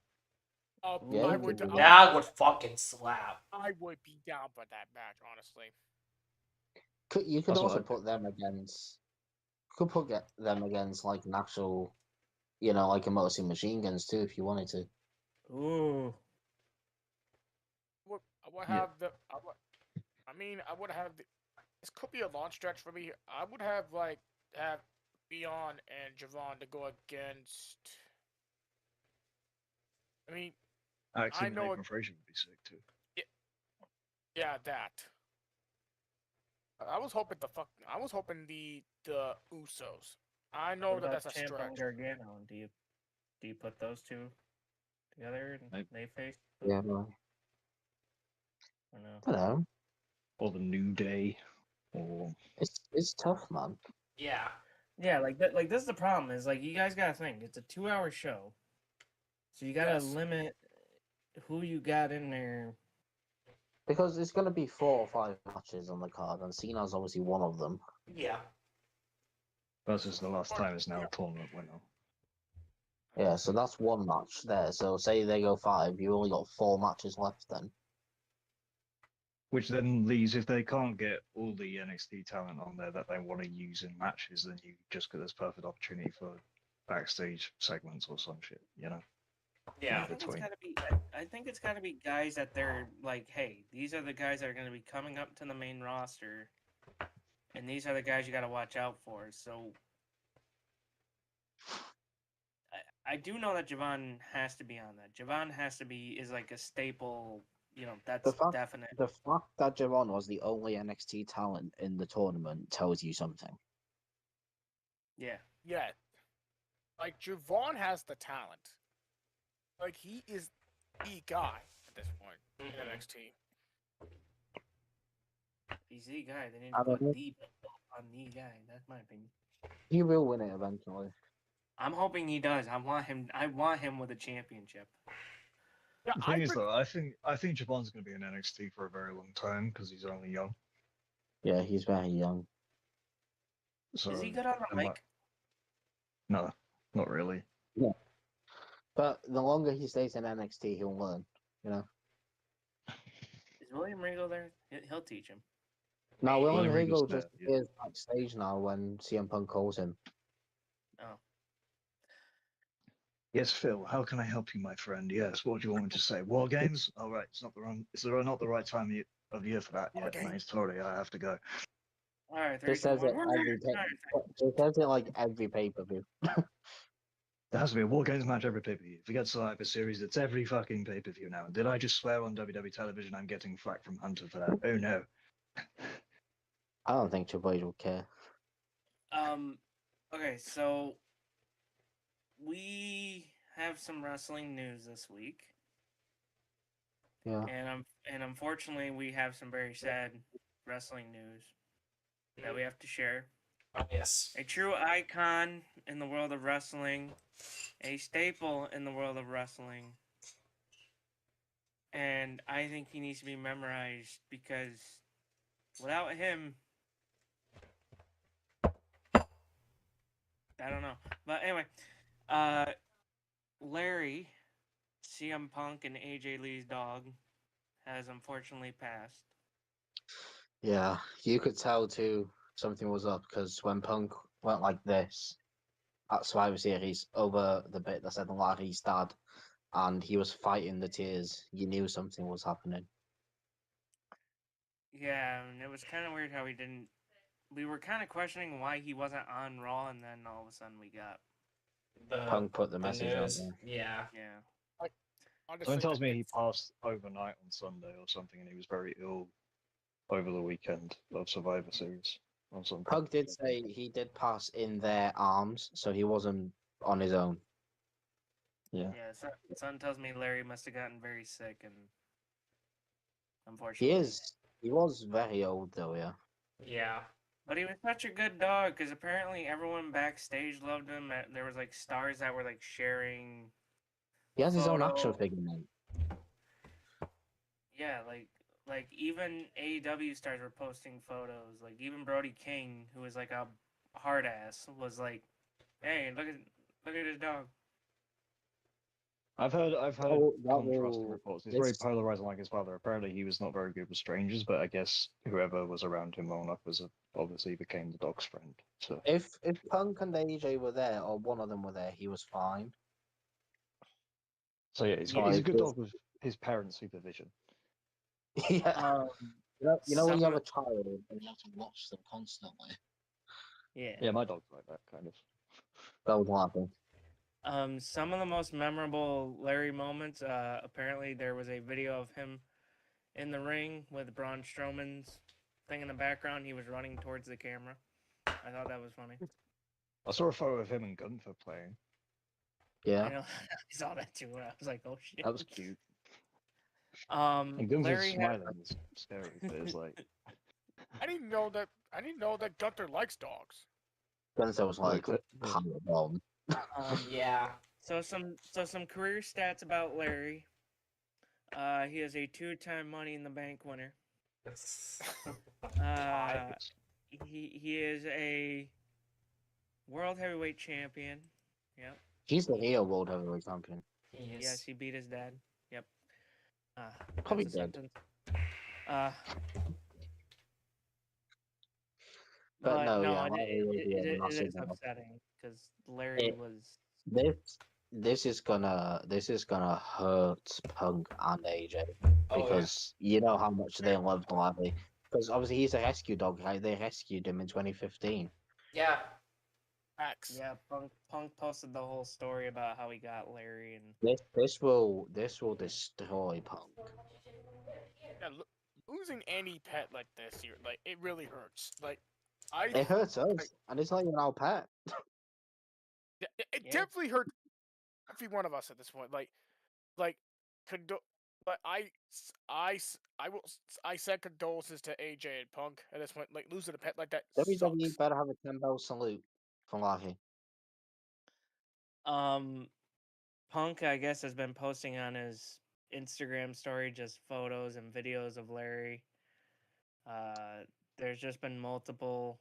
Yeah, I you would. could do That would fucking slap. I would be down for that match, honestly. You could That's what also I'd put them against. Could put them against like an actual, you know, like a Motor Machine Guns too, if you wanted to. Ooh, I would Yeah. have the. I mean, I would have. This could be a long stretch for me. I would have have Leon and Javon to go against. I mean, Actually, know Nathan Frazier would be sick too. yeah, that. I was hoping the Usos. I know what that about that's a Ciampa stretch. and Gargano? Do you put those two together and they face? Yeah, no. Or no? I don't know. Or the New Day, or It's tough, man. Yeah. Yeah, like that. Like this is the problem. Is like you guys gotta think. It's a 2-hour show, so you gotta Yes. limit who you got in there. Because it's going to be 4 or 5 matches on the card, and Cena's obviously one of them. Yeah. versus the last time is now a tournament winner. Yeah, so that's one match there. So say they go 5, you only got 4 matches left then. Which then leaves, if they can't get all the NXT talent on there that they want to use in matches, then you just get this perfect opportunity for backstage segments or some shit, you know? Yeah. I think it's gotta be. I think it's gotta be guys that they're like, hey, these are the guys that are gonna be coming up to the main roster, and these are the guys you gotta watch out for. So I do know that Javon has to be on that. Javon is like a staple. You know, that's definite. The fact that Javon was the only NXT talent in the tournament tells you something. Yeah. Yeah. Like, Javon has the talent. Like, he is the guy at this point in NXT. He's the guy. They need I to don't put know. the belt on the guy. That's my opinion. He will win it eventually. I'm hoping he does. I want him with a championship. Yeah, The thing is, though, I think Javon's going to be in NXT for a very long time because he's only young. Yeah, he's very young. So Is he good on the mic? No, not really. Yeah. But the longer he stays in NXT, he'll learn, you know? Is William Regal there? He'll teach him. Now, William William Regal Regal's just there, yeah. appears backstage now when CM Punk calls him. Oh. Yes, Phil, how can I help you, my friend? Yes, what do you want me to say? WarGames? All right, is there not the right time of year for that yet? Okay. No, sorry, I have to go. All right. 3, Just 2, says 1. it like every pay-per-view. There has to be a WarGames match every pay-per-view. Forget Survivor Series, it's every fucking pay-per-view now. Did I just swear on WWE television? I'm getting flack from Hunter for that. Oh no. I don't think Triple H will care. Okay, so we have some wrestling news this week. Yeah. And unfortunately we have some very sad wrestling news that we have to share. Oh, yes. A true icon in the world of wrestling, a staple in the world of wrestling. And I think he needs to be memorized because without him, I don't know. But anyway, Larry CM Punk and AJ Lee's dog has unfortunately passed. Yeah, you could tell too something was up because when Punk went like this at Survivor Series over the bit that said Larry's dad, and he was fighting the tears, you knew something was happening. Yeah, and it was kind of weird how he didn't. We were kind of questioning why he wasn't on Raw, and then all of a sudden we got. Punk put the message out news. there. Yeah. Yeah. Honestly, Someone tells me he it's- passed overnight on Sunday or something, and he was very ill over the weekend of Survivor Series or something. Punk did say he did pass in their arms, so he wasn't on his own. Yeah. Yeah. Son tells me Larry must have gotten very sick, and He unfortunately. he was very old though, yeah. Yeah. But he was such a good dog because apparently everyone backstage loved him. There was like stars that were like sharing. He has his own Photo. action figure now. Yeah, like even AEW stars were posting photos. Like even Brody King, who was like a hard ass, was like, "Hey, look at his dog." I've heard Oh, that contrasting will- reports. He's very this- polarizing like his father. Apparently he was not very good with strangers, but I guess whoever was around him long enough obviously became the dog's friend. So If Punk and AJ were there, or one of them were there, he was fine. yeah, he's Yeah, a good it's- dog with his parents' supervision. Yeah. Um, You know when you have some- a child and you have to watch them constantly. yeah. Yeah, my dog's like that kind of. That would happen. Some of the most memorable Larry moments. Apparently there was a video of him in the ring with Braun Strowman's thing in the background. He was running towards the camera. I thought that was funny. I saw a photo of him and Gunther playing. I Yeah. know. I saw that too. I was like, oh shit. That was cute. And And Gunther's Larry had, smiling is scary, but it's like I didn't know that Gunther likes dogs. Gunther was like, Look, power bomb. Yeah. so some career stats about Larry. He is a 2-time Money in the Bank winner. He is a world heavyweight champion. Yep. He's the real world heavyweight champion. Yes, he beat his dad. Yep. Probably that's a dead. sentence. But no, yeah, it, Larry was it, a it massive is dog. upsetting because Larry It- was. This is gonna hurt Punk and AJ Oh, because you know how much they loved Larry. Because obviously he's a rescue dog, right? They rescued him in 2015. Yeah. Facts. Yeah, Punk posted the whole story about how he got Larry and. This will destroy Punk. Yeah, losing any pet like this here, like it really hurts. Like It hurts us, and it's not even our pet. it Yeah. definitely hurt every one of us at this point. But I send condolences to AJ and Punk at this point. Like losing a pet like that WWE sucks. better have a 10-bell salute for Larry. Punk, I guess, has been posting on his Instagram story just photos and videos of Larry. There's just been multiple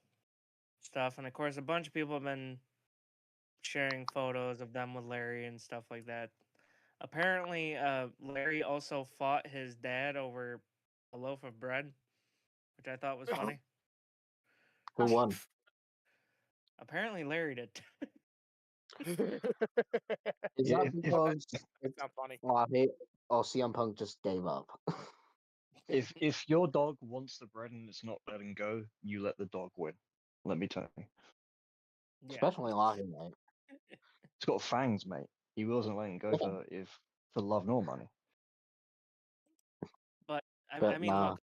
stuff, and of course, a bunch of people have been sharing photos of them with Larry and stuff like that. Apparently, Larry also fought his dad over a loaf of bread, which I thought was funny. Who won? Apparently, Larry did. Is Yeah, that if- because It's not funny. Larry or CM Punk just gave up? if your dog wants the bread and it's not letting go, you let the dog win. Let me tell you. Yeah. Especially Larry, mate. It's got fangs, mate. He wasn't letting go for love nor money. But I But mean, nah. look.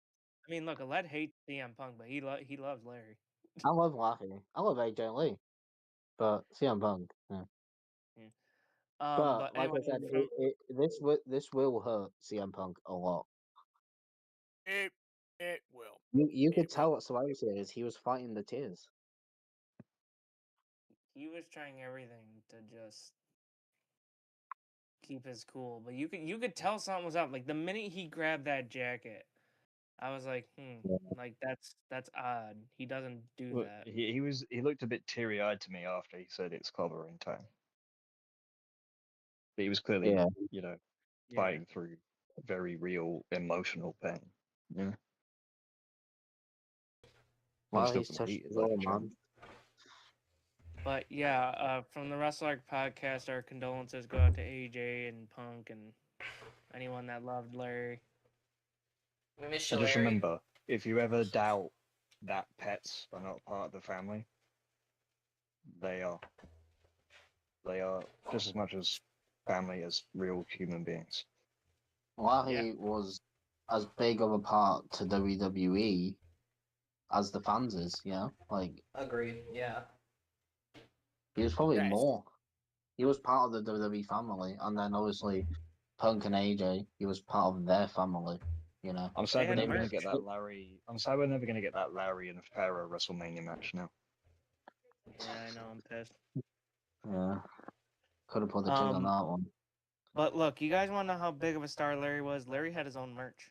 Aled hates CM Punk, but he loves Larry. I love Larry. I love AJ Lee. But CM Punk, yeah. But like anyway, I said, this will hurt CM Punk a lot. It will. You could It tell at Survivor Series he was fighting the tears. he was trying everything to just keep his cool, but you could tell something was up. Like the minute he grabbed that jacket, I was like, Yeah. like that's odd. He doesn't do Look, that. he looked a bit teary eyed to me after he said it's clobbering time. But he was clearly, Yeah. fighting through very real emotional pain. Yeah. Well, still he's gonna touched hate it, his own, like, man. But yeah, from the Wrestle Arc Podcast, our condolences go out to AJ and Punk and anyone that loved Larry. We miss you, And just Larry. remember, if you ever doubt that pets are not part of the family, they are. They are just as much as family as real human beings. Larry was as big of a part to WWE as the fans is, you know? Like, Agreed. Yeah. he was probably Yes. more. He was part of the WWE family, and then obviously Punk and AJ, he was part of their family, you know? I'm sad They we're had never gonna merch. get that Larry. I'm sad we're never gonna get that Larry and Pharaoh WrestleMania match now. Yeah, I know, I'm pissed. Yeah. Could have put the jig on that one. But look, you guys want to know how big of a star Larry was? Larry had his own merch.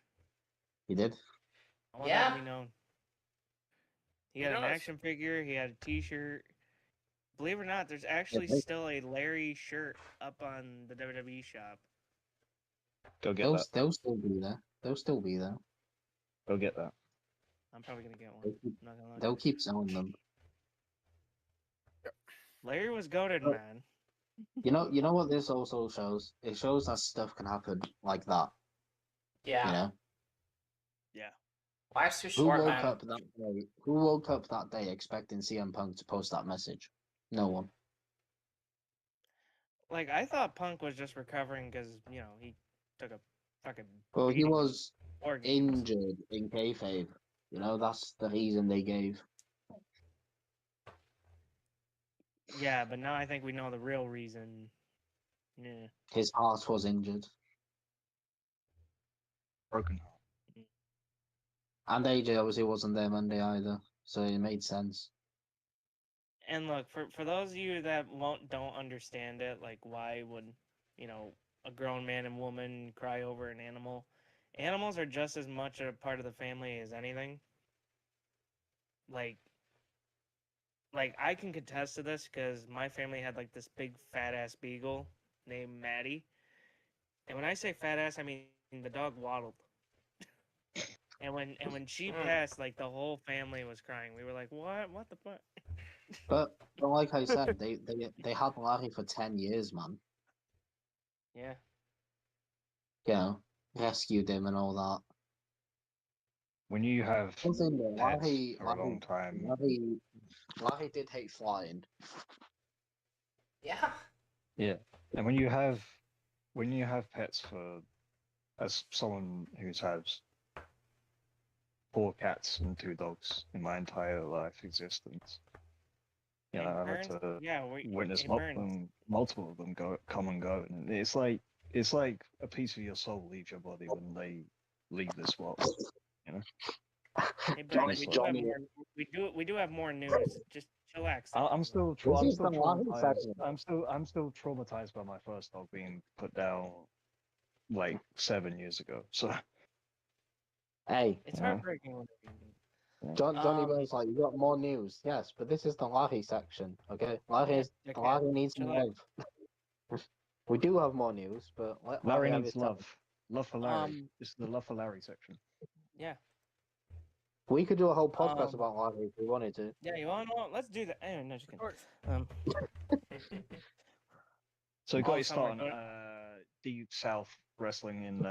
He did? I want Yeah? that to be known. He had an action figure. He had a T-shirt. Believe it or not, there's actually still a Larry shirt up on the WWE shop. Go get They'll, that. they'll still be there. They'll still be there. Go get that. I'm probably gonna get one. They'll keep, I'm not gonna lie. they'll keep selling them. Larry was goated, man. You know what this also shows? It shows that stuff can happen like that. Yeah. You know? Life's too Who short, woke man. up that day? Who woke up that day expecting CM Punk to post that message? No one. Like, I thought Punk was just recovering because, you know, he took a fucking Well, he beating was in WarGames. injured in kayfabe. You know, that's the reason they gave. Yeah, but now I think we know the real reason. Yeah. His heart was injured. Broken heart. And AJ obviously wasn't there Monday either, so it made sense. And look, for those of you that don't understand it, like why would, you know, a grown man and woman cry over an animal? Animals are just as much a part of the family as anything. Like I can contest to this because my family had like this big fat ass beagle named Maddie. And when I say fat ass, I mean the dog waddled. And when she passed, like the whole family was crying. We were like, "What? What the fuck?" But like I said, they had Larry for 10 years, man. Yeah. You know, rescued him and all that. When you have One thing though, pets for a long time, Larry did hate flying. Yeah. yeah, and when you have pets for, as someone who's had 4 cats and 2 dogs in my entire life existence, you know, And I've had Burns, to yeah, witness hey, Burns. multiple of them come and go, and it's like a piece of your soul leaves your body when they leave this world, you know. Hey, Burns, we do have more news. Just chillax. I'm still This is the Larry traumatized. section. I'm still traumatized by my first dog being put down like 7 years ago. So Hey, It's Yeah. heartbreaking. Johnny Burns, like, you got more news. Yes, but this is the Larry section, okay? Larry needs more love. We do have more news, but let Larry have needs his time. love for Larry. This is the love for Larry section. Yeah. We could do a whole podcast about Larry if we wanted to. Yeah, you want to know? Let's do that. Anyway, no, just kidding. So he got All his summer start on Deep South Wrestling in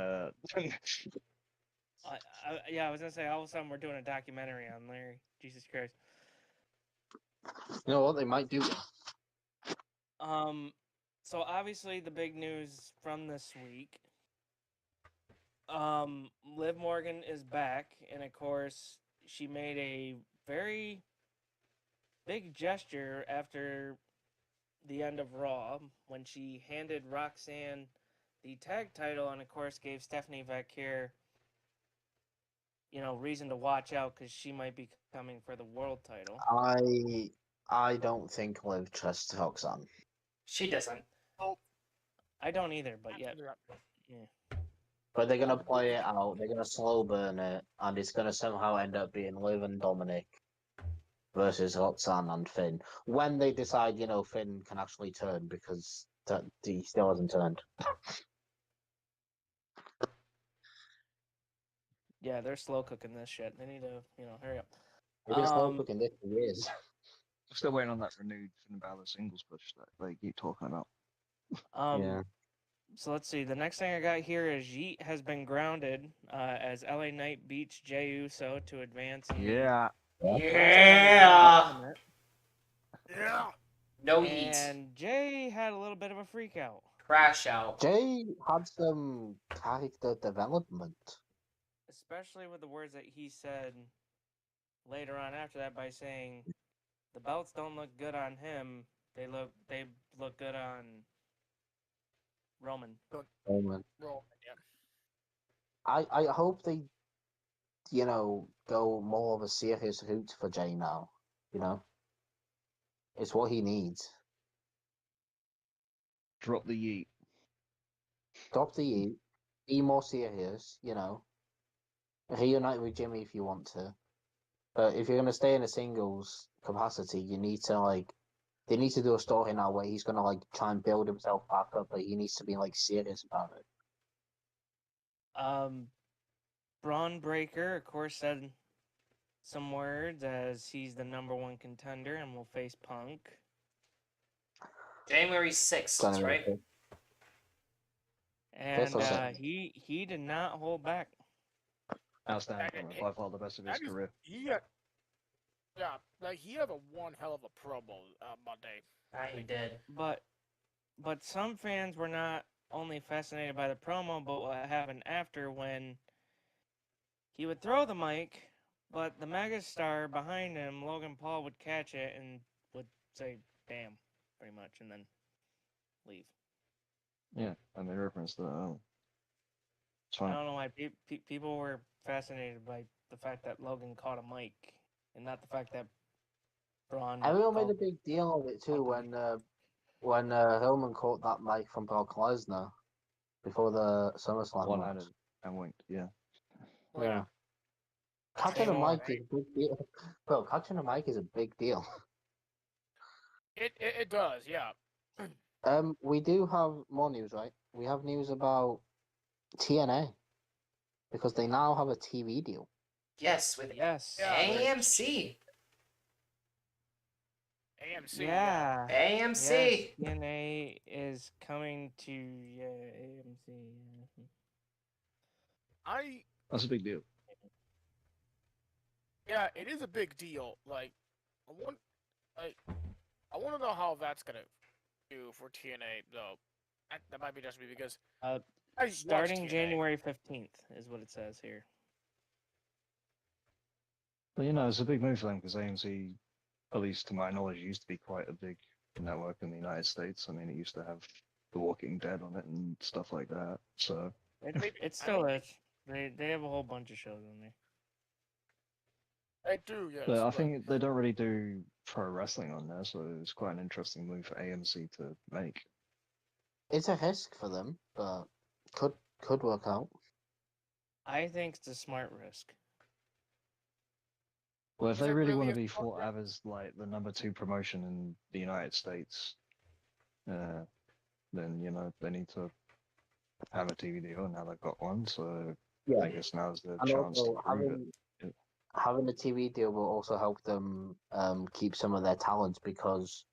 yeah, I was gonna say all of a sudden we're doing a documentary on Larry. Jesus Christ. You know what? They might do. So obviously the big news from this week. Liv Morgan is back, and of course she made a very big gesture after the end of Raw when she handed Roxanne the tag title, and of course gave Stephanie Vaquer, you know, reason to watch out because she might be coming for the world title. I don't think Liv trusts Roxanne. She doesn't. I don't either, but yeah. But they're gonna play it out. They're gonna slow burn it, and it's gonna somehow end up being Liv and Dominic versus Roxanne and Finn. When they decide, you know, Finn can actually turn because he still hasn't turned. Yeah, they're slow cooking this shit. They need to, hurry up. They've been slow cooking this for years. I'm still waiting on that renewed Finn Balor singles push that they keep talking about. Yeah. So let's see. The next thing I got here is Yeet has been grounded as LA Knight beats Jey Uso to advance. Yeah. Yeah. Yeah. No heat. And Jay had a little bit of a freak out. Crash out. Jay had some character development. Especially with the words that he said later on after that by saying the belts don't look good on him. They look good on Roman. Roman. Roman, yeah. I hope they, go more of a serious route for Jay now. It's what he needs. Drop the yeet. Drop the E, be more serious, Reunite with Jimmy if you want to. But if you're going to stay in a singles capacity, you need to, they need to do a story now where he's going to, try and build himself back up, but he needs to be, serious about it. Braun Breaker, of course, said some words as he's the #1 contender and will face Punk. January 6th, that's right? And he did not hold back. Outstanding. By far the best of his career. He had a one hell of a promo Monday. He did. But some fans were not only fascinated by the promo, but what happened after when he would throw the mic, but the megastar behind him, Logan Paul, would catch it and would say, "Damn," pretty much, and then leave. Yeah, I made reference to that. It's I fine. don't know why people were fascinated by the fact that Logan caught a mic, and not the fact that Braun. Everyone made a big deal of it too when Roman caught that mic from Brock Lesnar before the SummerSlam One-handed match. and winked, yeah. Yeah. Catching a mic is a big deal. Bro, catching a mic is a big deal. It does, yeah. We do have more news, right? We have news about TNA because they now have a TV deal. Yes, with Yes. AMC. AMC. Yeah. AMC. Yes, TNA is coming to AMC. That's a big deal. Yeah, it is a big deal. I want to know how that's gonna do for TNA though. That might be just me because Starting January 15th is what it says here. But it's a big move for them because AMC, at least to my knowledge, used to be quite a big network in the United States. I mean, it used to have The Walking Dead on it and stuff like that. So It still is. They have a whole bunch of shows on there. I do, yes. but I think they don't really do pro wrestling on there, so it's quite an interesting move for AMC to make. It's a risk for them, but could work out. I think it's a smart risk. Well, if Is they it really really want a to be smart thought of as the #2 promotion in the United States, then they need to have a TV deal, and now they've got one. So Yeah. I guess now's the And chance also to prove it. having a TV deal will also help them keep some of their talent because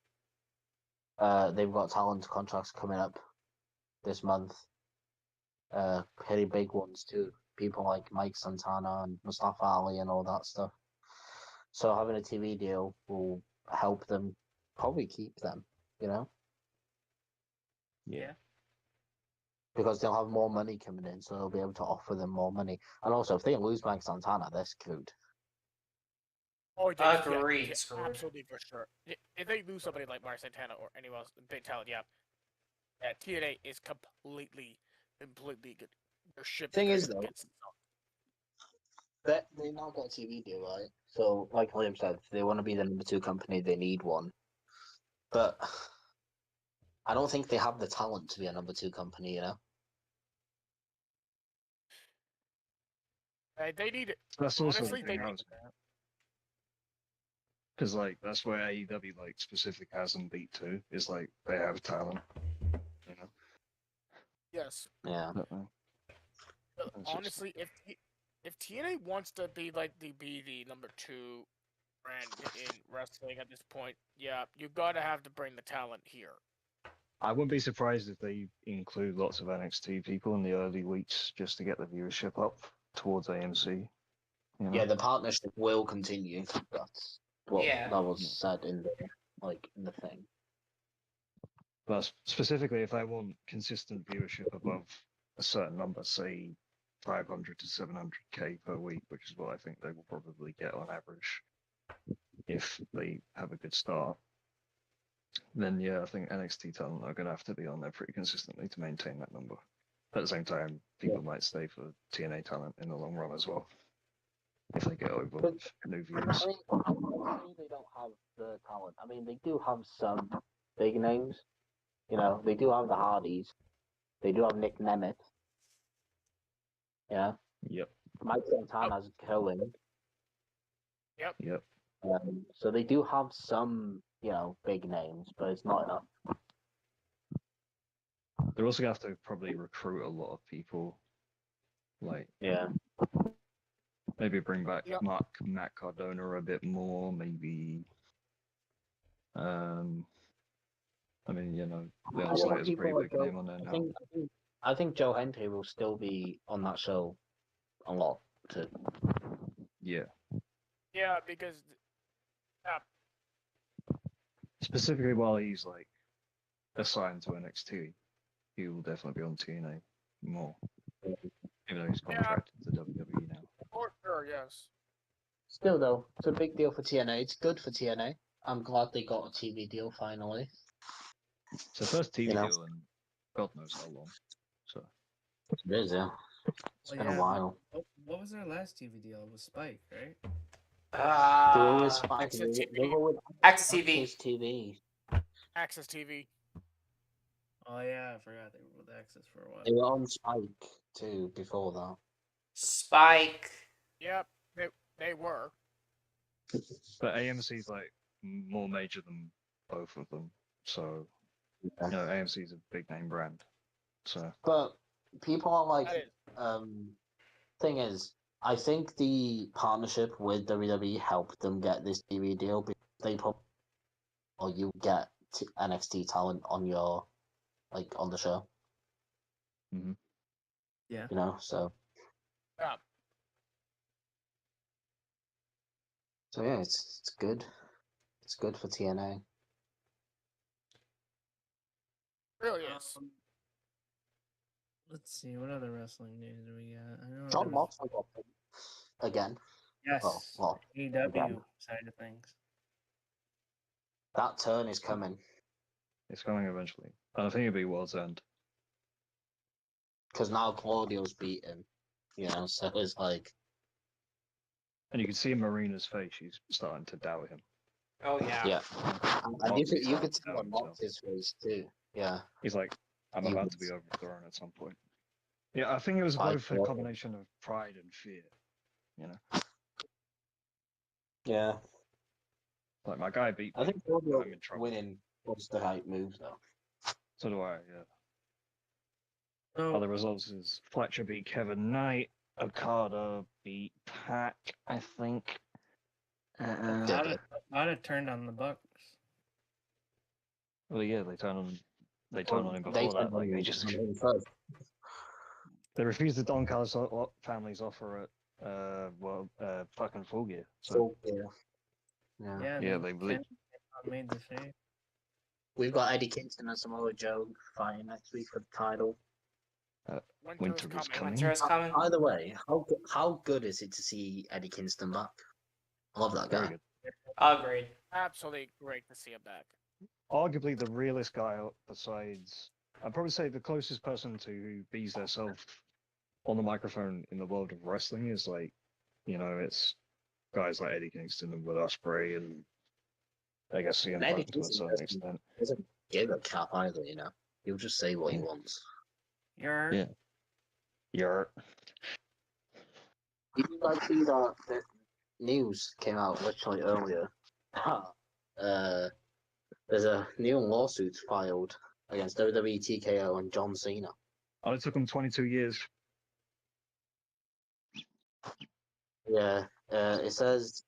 they've got talent contracts coming up this month. Pretty big ones too. People like Mike Santana and Mustafa Ali and all that stuff. So having a TV deal will help them probably keep them, Yeah. because they'll have more money coming in, so they'll be able to offer them more money. And also, if they lose Mike Santana, they're screwed. Oh, Agreed, yeah, screwed. absolutely for sure. If they lose somebody like Mark Santana or anyone else, big talent, yeah, TNA is completely good. Their ship Thing is, gonna though, get sunk. They now got a TV deal, right? So, like William said, if they want to be the #2 company, they need one. But I don't think they have the talent to be a #2 company, They need it. That's also Honestly, the they thing I need was because that's where AEW specific has them beat too. Is they have talent, Yes. Yeah. But, it's Honestly, if TNA wants to be the number 2 brand in wrestling at this point, yeah, you gotta have to bring the talent here. I wouldn't be surprised if they include lots of NXT people in the early weeks just to get the viewership up towards AMC. You know? Yeah, the partnership will continue. That's what Yeah. that was said in the thing. But specifically, if they want consistent viewership above a certain number, say 500 to 700k per week, which is what I think they will probably get on average if they have a good start, then yeah, I think NXT talent are going to have to be on there pretty consistently to maintain that number. At the same time, people might stay for TNA talent in the long run as well if they get over with new viewers. I mean, they don't have the talent. I mean, they do have some big names. You know, they do have the Hardys. They do have Nick Nemeth. Yeah. Yep. Mike Santana's Cohen. Yep. So they do have some, big names, but it's not enough. They're also going to have to probably recruit a lot of people. Like, Yeah. maybe bring back Yep. Matt Cardona a bit more. Maybe, I mean, Leon Slater's a pretty big name on there now. I think Joe Hendry will still be on that show a lot too. Yeah. Yeah, because Specifically while he's like assigned to NXT, he will definitely be on TNA more. Even though he's contracted to WWE now. for sure, yes. Still though, it's a big deal for TNA. It's good for TNA. I'm glad they got a TV deal finally. It's the first TV You know? deal in God knows how long. So It is, yeah. It's Well, been yeah. a while. What was their last TV deal? It was Spike, right? They always fight. Access TV. They go with Access TV. Access TV. Access TV. Oh yeah, I forgot they were with Access for a while. They were on Spike too before that. Spike. Yep, they were. but AMC's like more major than both of them. So Yeah. AMC's a big name brand. So But people are like, That is- thing is, I think the partnership with WWE helped them get this TV deal because they put, or you get NXT talent on your, on the show. Mhm. Yeah. So. Yeah. So yeah, it's good. It's good for TNA. really is. Let's see, what other wrestling news do we got? I know John there's- Moxley got pinned again. Yes, well, AEW again. side of things. That turn is coming it's coming eventually. And I think it'll be World's End. because now Claudio's beaten. So it's like, And you can see in Marina's face, she's starting to doubt him. Oh yeah. yeah. And you Moxley's could starting see to on doubt himself. Mox's face too. Yeah. He's like, I'm He about to be was- overthrown at some point. Yeah, I think it was I both a thought- combination of pride and fear. Yeah. Like, my guy beat me. I think Claudio I'm in trouble. winning was the right move though. So do I, yeah. So, Other results is Fletcher beat Kevin Knight, Okada beat Pac, I think. I'd have turned on the Bucks. Well, yeah, they turned on him before They that. Like, they refused the Don Callis family's offer at fucking Full Gear. So Yeah. Yeah, Yeah, then they Kenny made the save. We've got Eddie Kingston and Samoa Joe fighting next week for the title. Winter is coming. Winter is coming. Either way, how good is it to see Eddie Kingston back? I love that Very guy. good. Agreed. Absolutely great to see him back. Arguably the realest guy besides, I'd probably say the closest person to who bees themselves on the microphone in the world of wrestling is like, it's guys like Eddie Kingston and Will Ospreay and I guess CM Eddie Punk to a Kingston certain extent. Doesn't give a cap either, He'll just say what he wants. You're Yeah. You're Did you guys see that the news came out literally earlier? There's a new lawsuit filed against WWE, TKO, and John Cena. Oh, it took them 22 years. Yeah, it says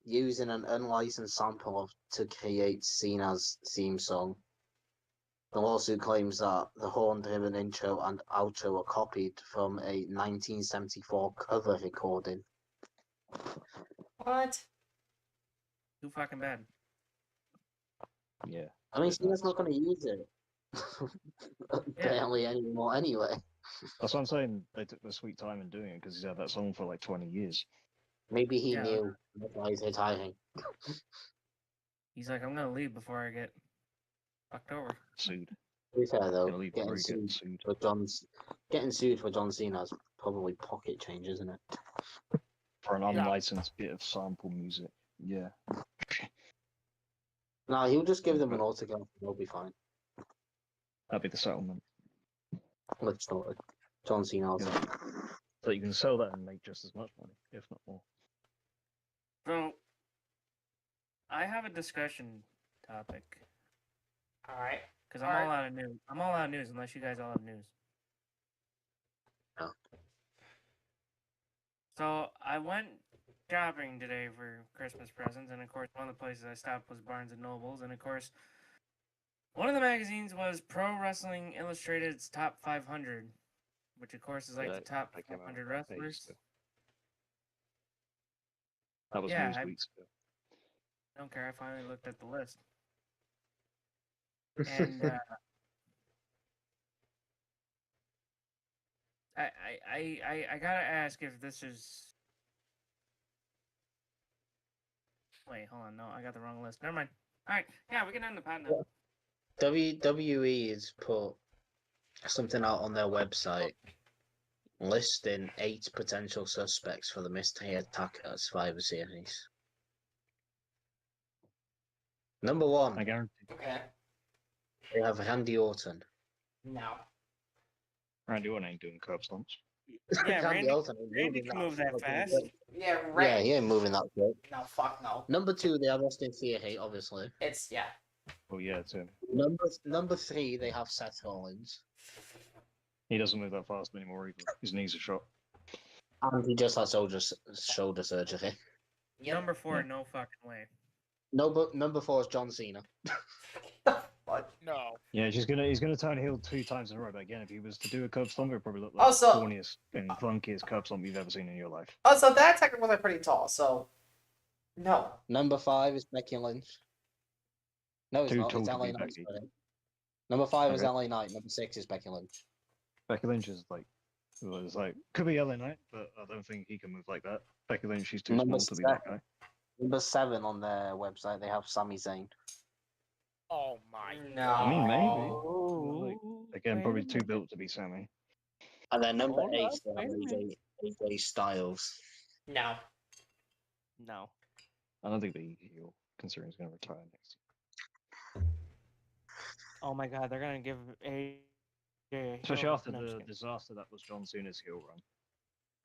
using an unlicensed sample to create Cena's theme song. The lawsuit claims that the horn-driven intro and outro were copied from a 1974 cover recording. What? Too fucking bad. Yeah. I mean, bit Cena's nuts. not going to use it apparently anymore anyway. That's what I'm saying. They took their sweet time in doing it because he's had that song for like 20 years. Maybe he Yeah. knew that's why he's retiring. He's like, I'm gonna leave before I get fucked over. Sued. To be fair though, Gonna leave before he gets sued. getting sued for John Cena's probably pocket change, isn't it? For an Yeah. unlicensed bit of sample music. Yeah. No, he'll just give them an autograph and they'll be fine. That'd be the settlement. Literally. John Cena. Yeah. So you can sell that and make just as much money, if not more. So, I have a discussion topic All right. because I'm all out of news. I'm all out of news unless you guys all have news. No. So I went shopping today for Christmas presents, and of course, one of the places I stopped was Barnes and Nobles, and of course, one of the magazines was Pro Wrestling Illustrated's Top 500, which of course is like the top that came out 500 about days wrestlers. ago. That was Yeah, news I- weeks ago. I don't care. I finally looked at the list, and I gotta ask if this is. Wait, hold on. No, I got the wrong list. Never mind. All right, yeah, we can end the pod now. WWE has put something out on their website listing 8 potential suspects for the mystery attack at Survivor Series. Number 1, I guarantee Okay. they have Randy Orton. No. Randy Orton ain't doing curb stomps. Yeah, Randy Orton ain't Randy moving can move that fucking fast. quick. Yeah, Yeah, right. he ain't moving that quick. No, fuck no. Number 2, they have Austin Theory, obviously. It's yeah. Well, yeah, it's him. Number 3, they have Seth Rollins. He doesn't move that fast anymore either. His knees are shot. And he just had shoulder surgery. Yep. Number 4, Yeah. no fucking way. Number 4 is John Cena. What? No. Yeah, he's gonna turn heel 2 times in a row. But again, if he was to do a curb stomp, it would probably look like Also- the corniest and clunkiest curb stomp you've ever seen in your life. Oh, so that attacker wasn't pretty tall. So no. Number 5 is Becky Lynch. No, it's Too not. tall It's to LA be Knight. Becky. sorry. Number 5 is Okay. LA Knight. Number 6 is Becky Lynch. Becky Lynch is like, well, it's like could be LA Knight, but I don't think he can move like that. Becky Lynch, she's too Number small to be that guy. Number 7 on their website, they have Sami Zayn. Oh my. No. I mean, maybe. Oh, Again, probably too built to be Sammy. And then number Hold 8, up, they have wait a minute. AJ Styles. No. No. I don't think the heel, considering he's going to retire next year. Oh my god, they're gonna give a. Especially after no, I'm just the kidding. disaster that was John Cena's heel run.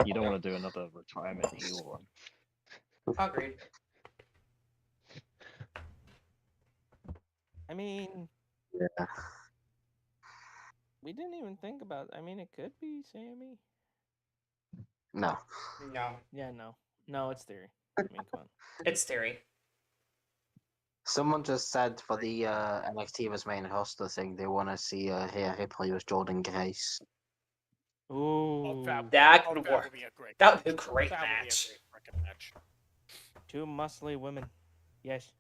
You don't want to do another retirement heel run. Agreed. I mean, Yeah. we didn't even think about. I mean, it could be Sammy. No. No. Yeah, no, it's Theory. I mean, come on. It's Theory. Someone just said for the NXT vs main roster thing, they want to see Rhea Ripley with Jordan Grace. Ooh, That Oh, could that work. would be a great. That would be a great that match. would be a great freaking match. 2 muscly women. Yes.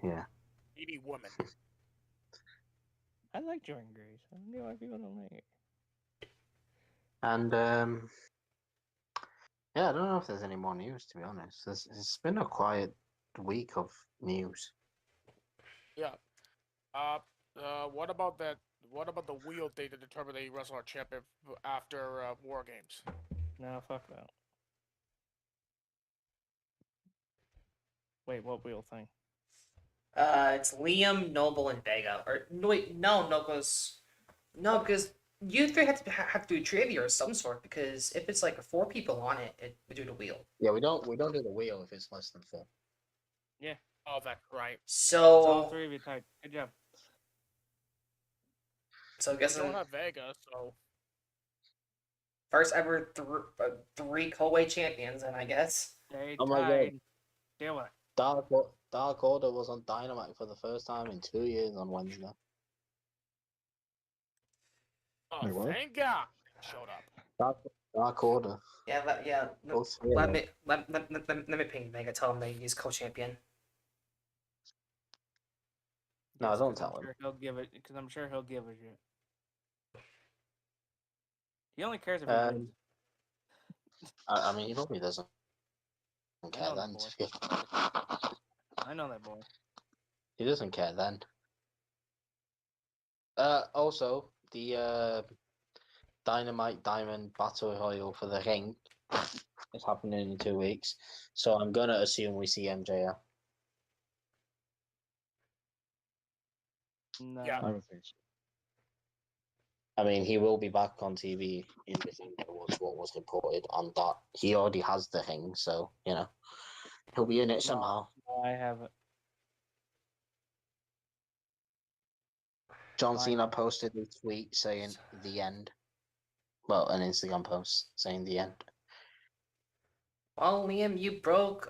Yeah. Maybe woman. I like Jordan Grace. I don't know why people don't like it. And yeah, I don't know if there's any more news, to be honest. It's been a quiet week of news. Yeah. What about that? What about the wheel thing to determine the Wrestle Arc champion after WarGames? No, fuck that. Wait, what wheel thing? It's Liam, Noble, and Vega. Or no, wait, no, because you three have to do trivia of some sort. Because if it's like 4 people on it, we do the wheel. Yeah, we don't do the wheel if it's less than 4. Oh, that's right. It's all So 3 of you typed. Good job. I We guess don't have Vega, so First ever three co-weight champions, and I guess. They Oh my God. tied. Deal with it. Dark Order was on Dynamite for the first time in 2 years on Wednesday. Oh, Wait, what? thank God. Showed up. Dark Order. Yeah, Both three of let them. me ping Mega. Tell him that he's co-champion. No, Yes, don't 'cause tell I'm him. sure he'll give it, because I'm sure he'll give a shit. He only cares if he wins. I mean, he probably doesn't care know that then. boy. I know that boy. He doesn't care then. Also, the Dynamite Diamond Battle Royal for the ring is happening in 2 weeks, so I'm gonna assume we see MJF. No. Yeah. I don't think so. I mean, he will be back on TV in the thing that was what was reported on that. He already has the ring, so, you know, he'll be in it somehow. No, I haven't. John Fine. Cena posted a tweet saying the end. Well, an Instagram post saying the end. Well, Liam, you broke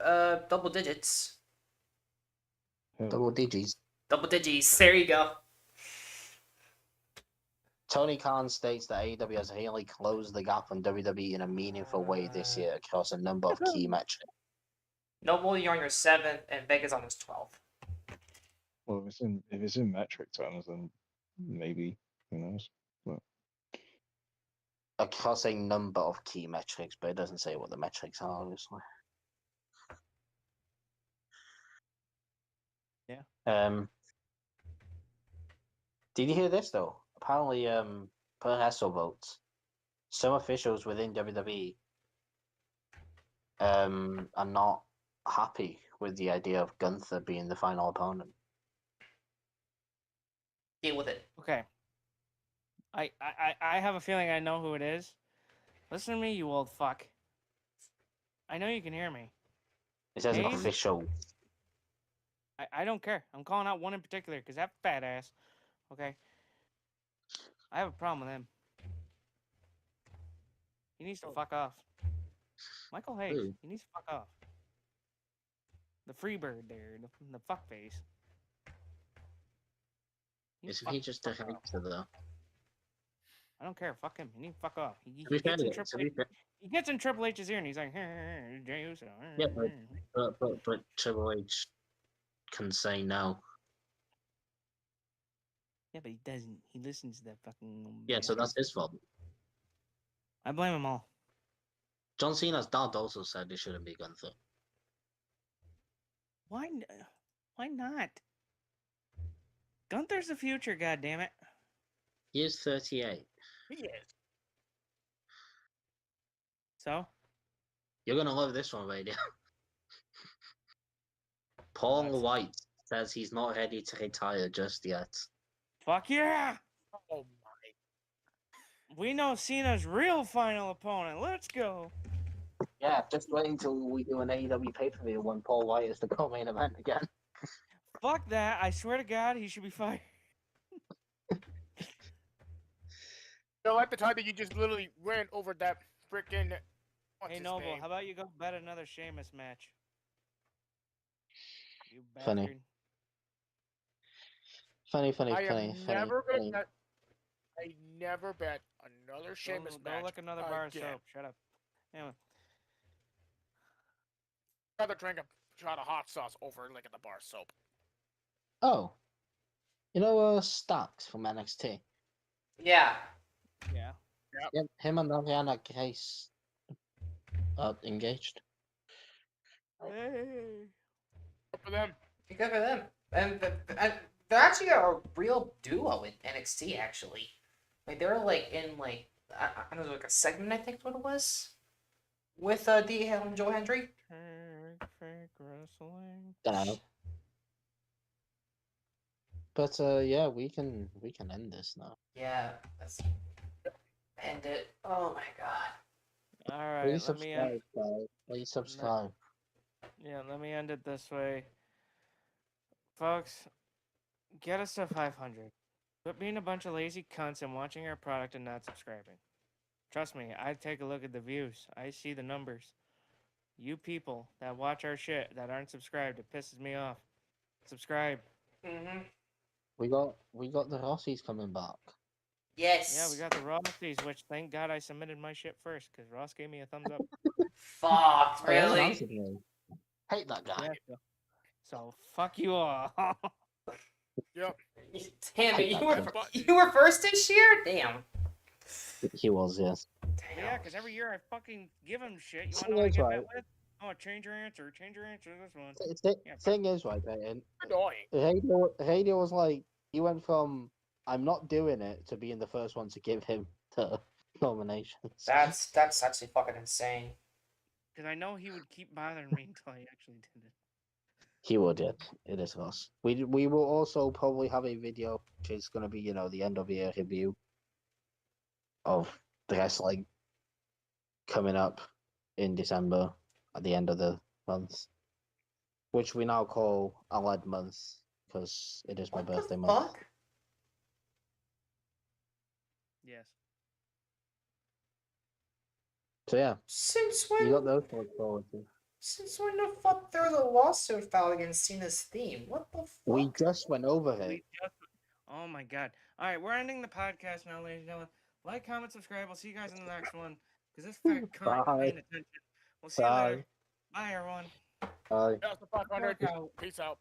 double digits. Double digits. Double digits. There you go. Tony Khan states that AEW has really closed the gap on WWE in a meaningful way this year across a number of key metrics. Noble, you're on your 7th, and Vega's on his 12th. Well, if it's in metric terms, then maybe, who knows? But Across a number of key metrics, but it doesn't say what the metrics are, obviously. Yeah. Did you hear this though? Apparently, per Wrestle votes, some officials within WWE are not happy with the idea of Gunther being the final opponent. Deal with it. Okay. I have a feeling I know who it is. Listen to me, you old fuck. I know you can hear me. It says Dave? official. I don't care. I'm calling out one in particular because that fat ass. Okay. I have a problem with him. He needs to fuck off. Michael Hayes. Who? He needs to fuck off. The Freebird there, the fuckface. Isn't he just a hater though? I don't care. Fuck him. He needs to fuck off. He To be fair, gets in to Triple be H. fair- He gets in Triple H's ear and he's like, Jey Uso. Yeah, but Triple H can say no. Yeah, but he doesn't. He listens to that fucking. Yeah, so that's his fault. I blame them all. John Cena's dad also said it shouldn't be Gunther. Why? Why not? Gunther's the future. God damn it. He is 38. He is. So You're gonna love this one, radio. Paul That's- White says he's not ready to retire just yet. fuck yeah. Oh my. We know Cena's real final opponent. Let's go. Yeah, just wait until we do an AEW pay-per-view when Paul White is the co-main event again. Fuck that. I swear to God, he should be fired. So at the time that you just literally ran over that freaking. Hey Noble, how about you go bet another Sheamus match? You Funny. bastard. Funny. I am never funny. gonna bet. I never bet another Sheamus Go match. lick another bar of again. soap. Shut up. Anyway, I'd rather drink a shot of hot sauce over licking the bar of soap. Oh, you know Stacks from NXT? Yeah. yeah. Yeah, him and Ariana Grace are engaged. Hey. Good for them. Good for them. And they're actually a real duo in NXT, actually. Like, they were, like, in, like, I don't know, like a segment, I think is what it was? With D. Hale and Joe Hendry. Fake wrestling. Dunno. But yeah, we can end this now. Yeah. Let's end it. Oh, my God. All right. Please Let me end. subscribe, guys. Please subscribe. Yeah, let me end it this way, folks. Get us to 500. But being a bunch of lazy cunts and watching our product and not subscribing. Trust me, I take a look at the views. I see the numbers. You people that watch our shit that aren't subscribed, it pisses me off. Subscribe. Mm-hmm. We got the Rossies coming back. Yes. Yeah, we got the Rossies, which thank God I submitted my shit first because Ross gave me a thumbs up. Fuck, Oh, he hasn't really? answered me. Hate that guy. Yeah, so fuck you all. Yep. Damn it, Hate you that were guy. you were first this year? Damn. He was, yes. Yeah, Damn. because every year I fucking give him shit. You want to Thing know what I is, get right. met with? Oh, change your answer. Change your answer. This one. Yeah, fuck. Thing is, right, Peyton, Annoying. Radio was like, he went from I'm not doing it to being the first one to give him the nominations. That's actually fucking insane. Because I know he would keep bothering me until I actually did it. He would, yes. It is us. We will also probably have a video, which is going to be, the end of year review of the wrestling coming up in December at the end of the month, which we now call Allied Month because it is my What birthday the month. fuck? Yes. So yeah, Since you when? got those to look forward to. Since when the fuck there was a lawsuit filed against Cena's theme? What the fuck? We just went over it. We just... Oh my god. All right, we're ending the podcast now, ladies and gentlemen. Like, comment, subscribe. We'll see you guys in the next one. Because this fat cunt Bye. ain't paying attention. We'll see you Bye. later. Bye, everyone. Bye. That's the 500. Workout. Peace out.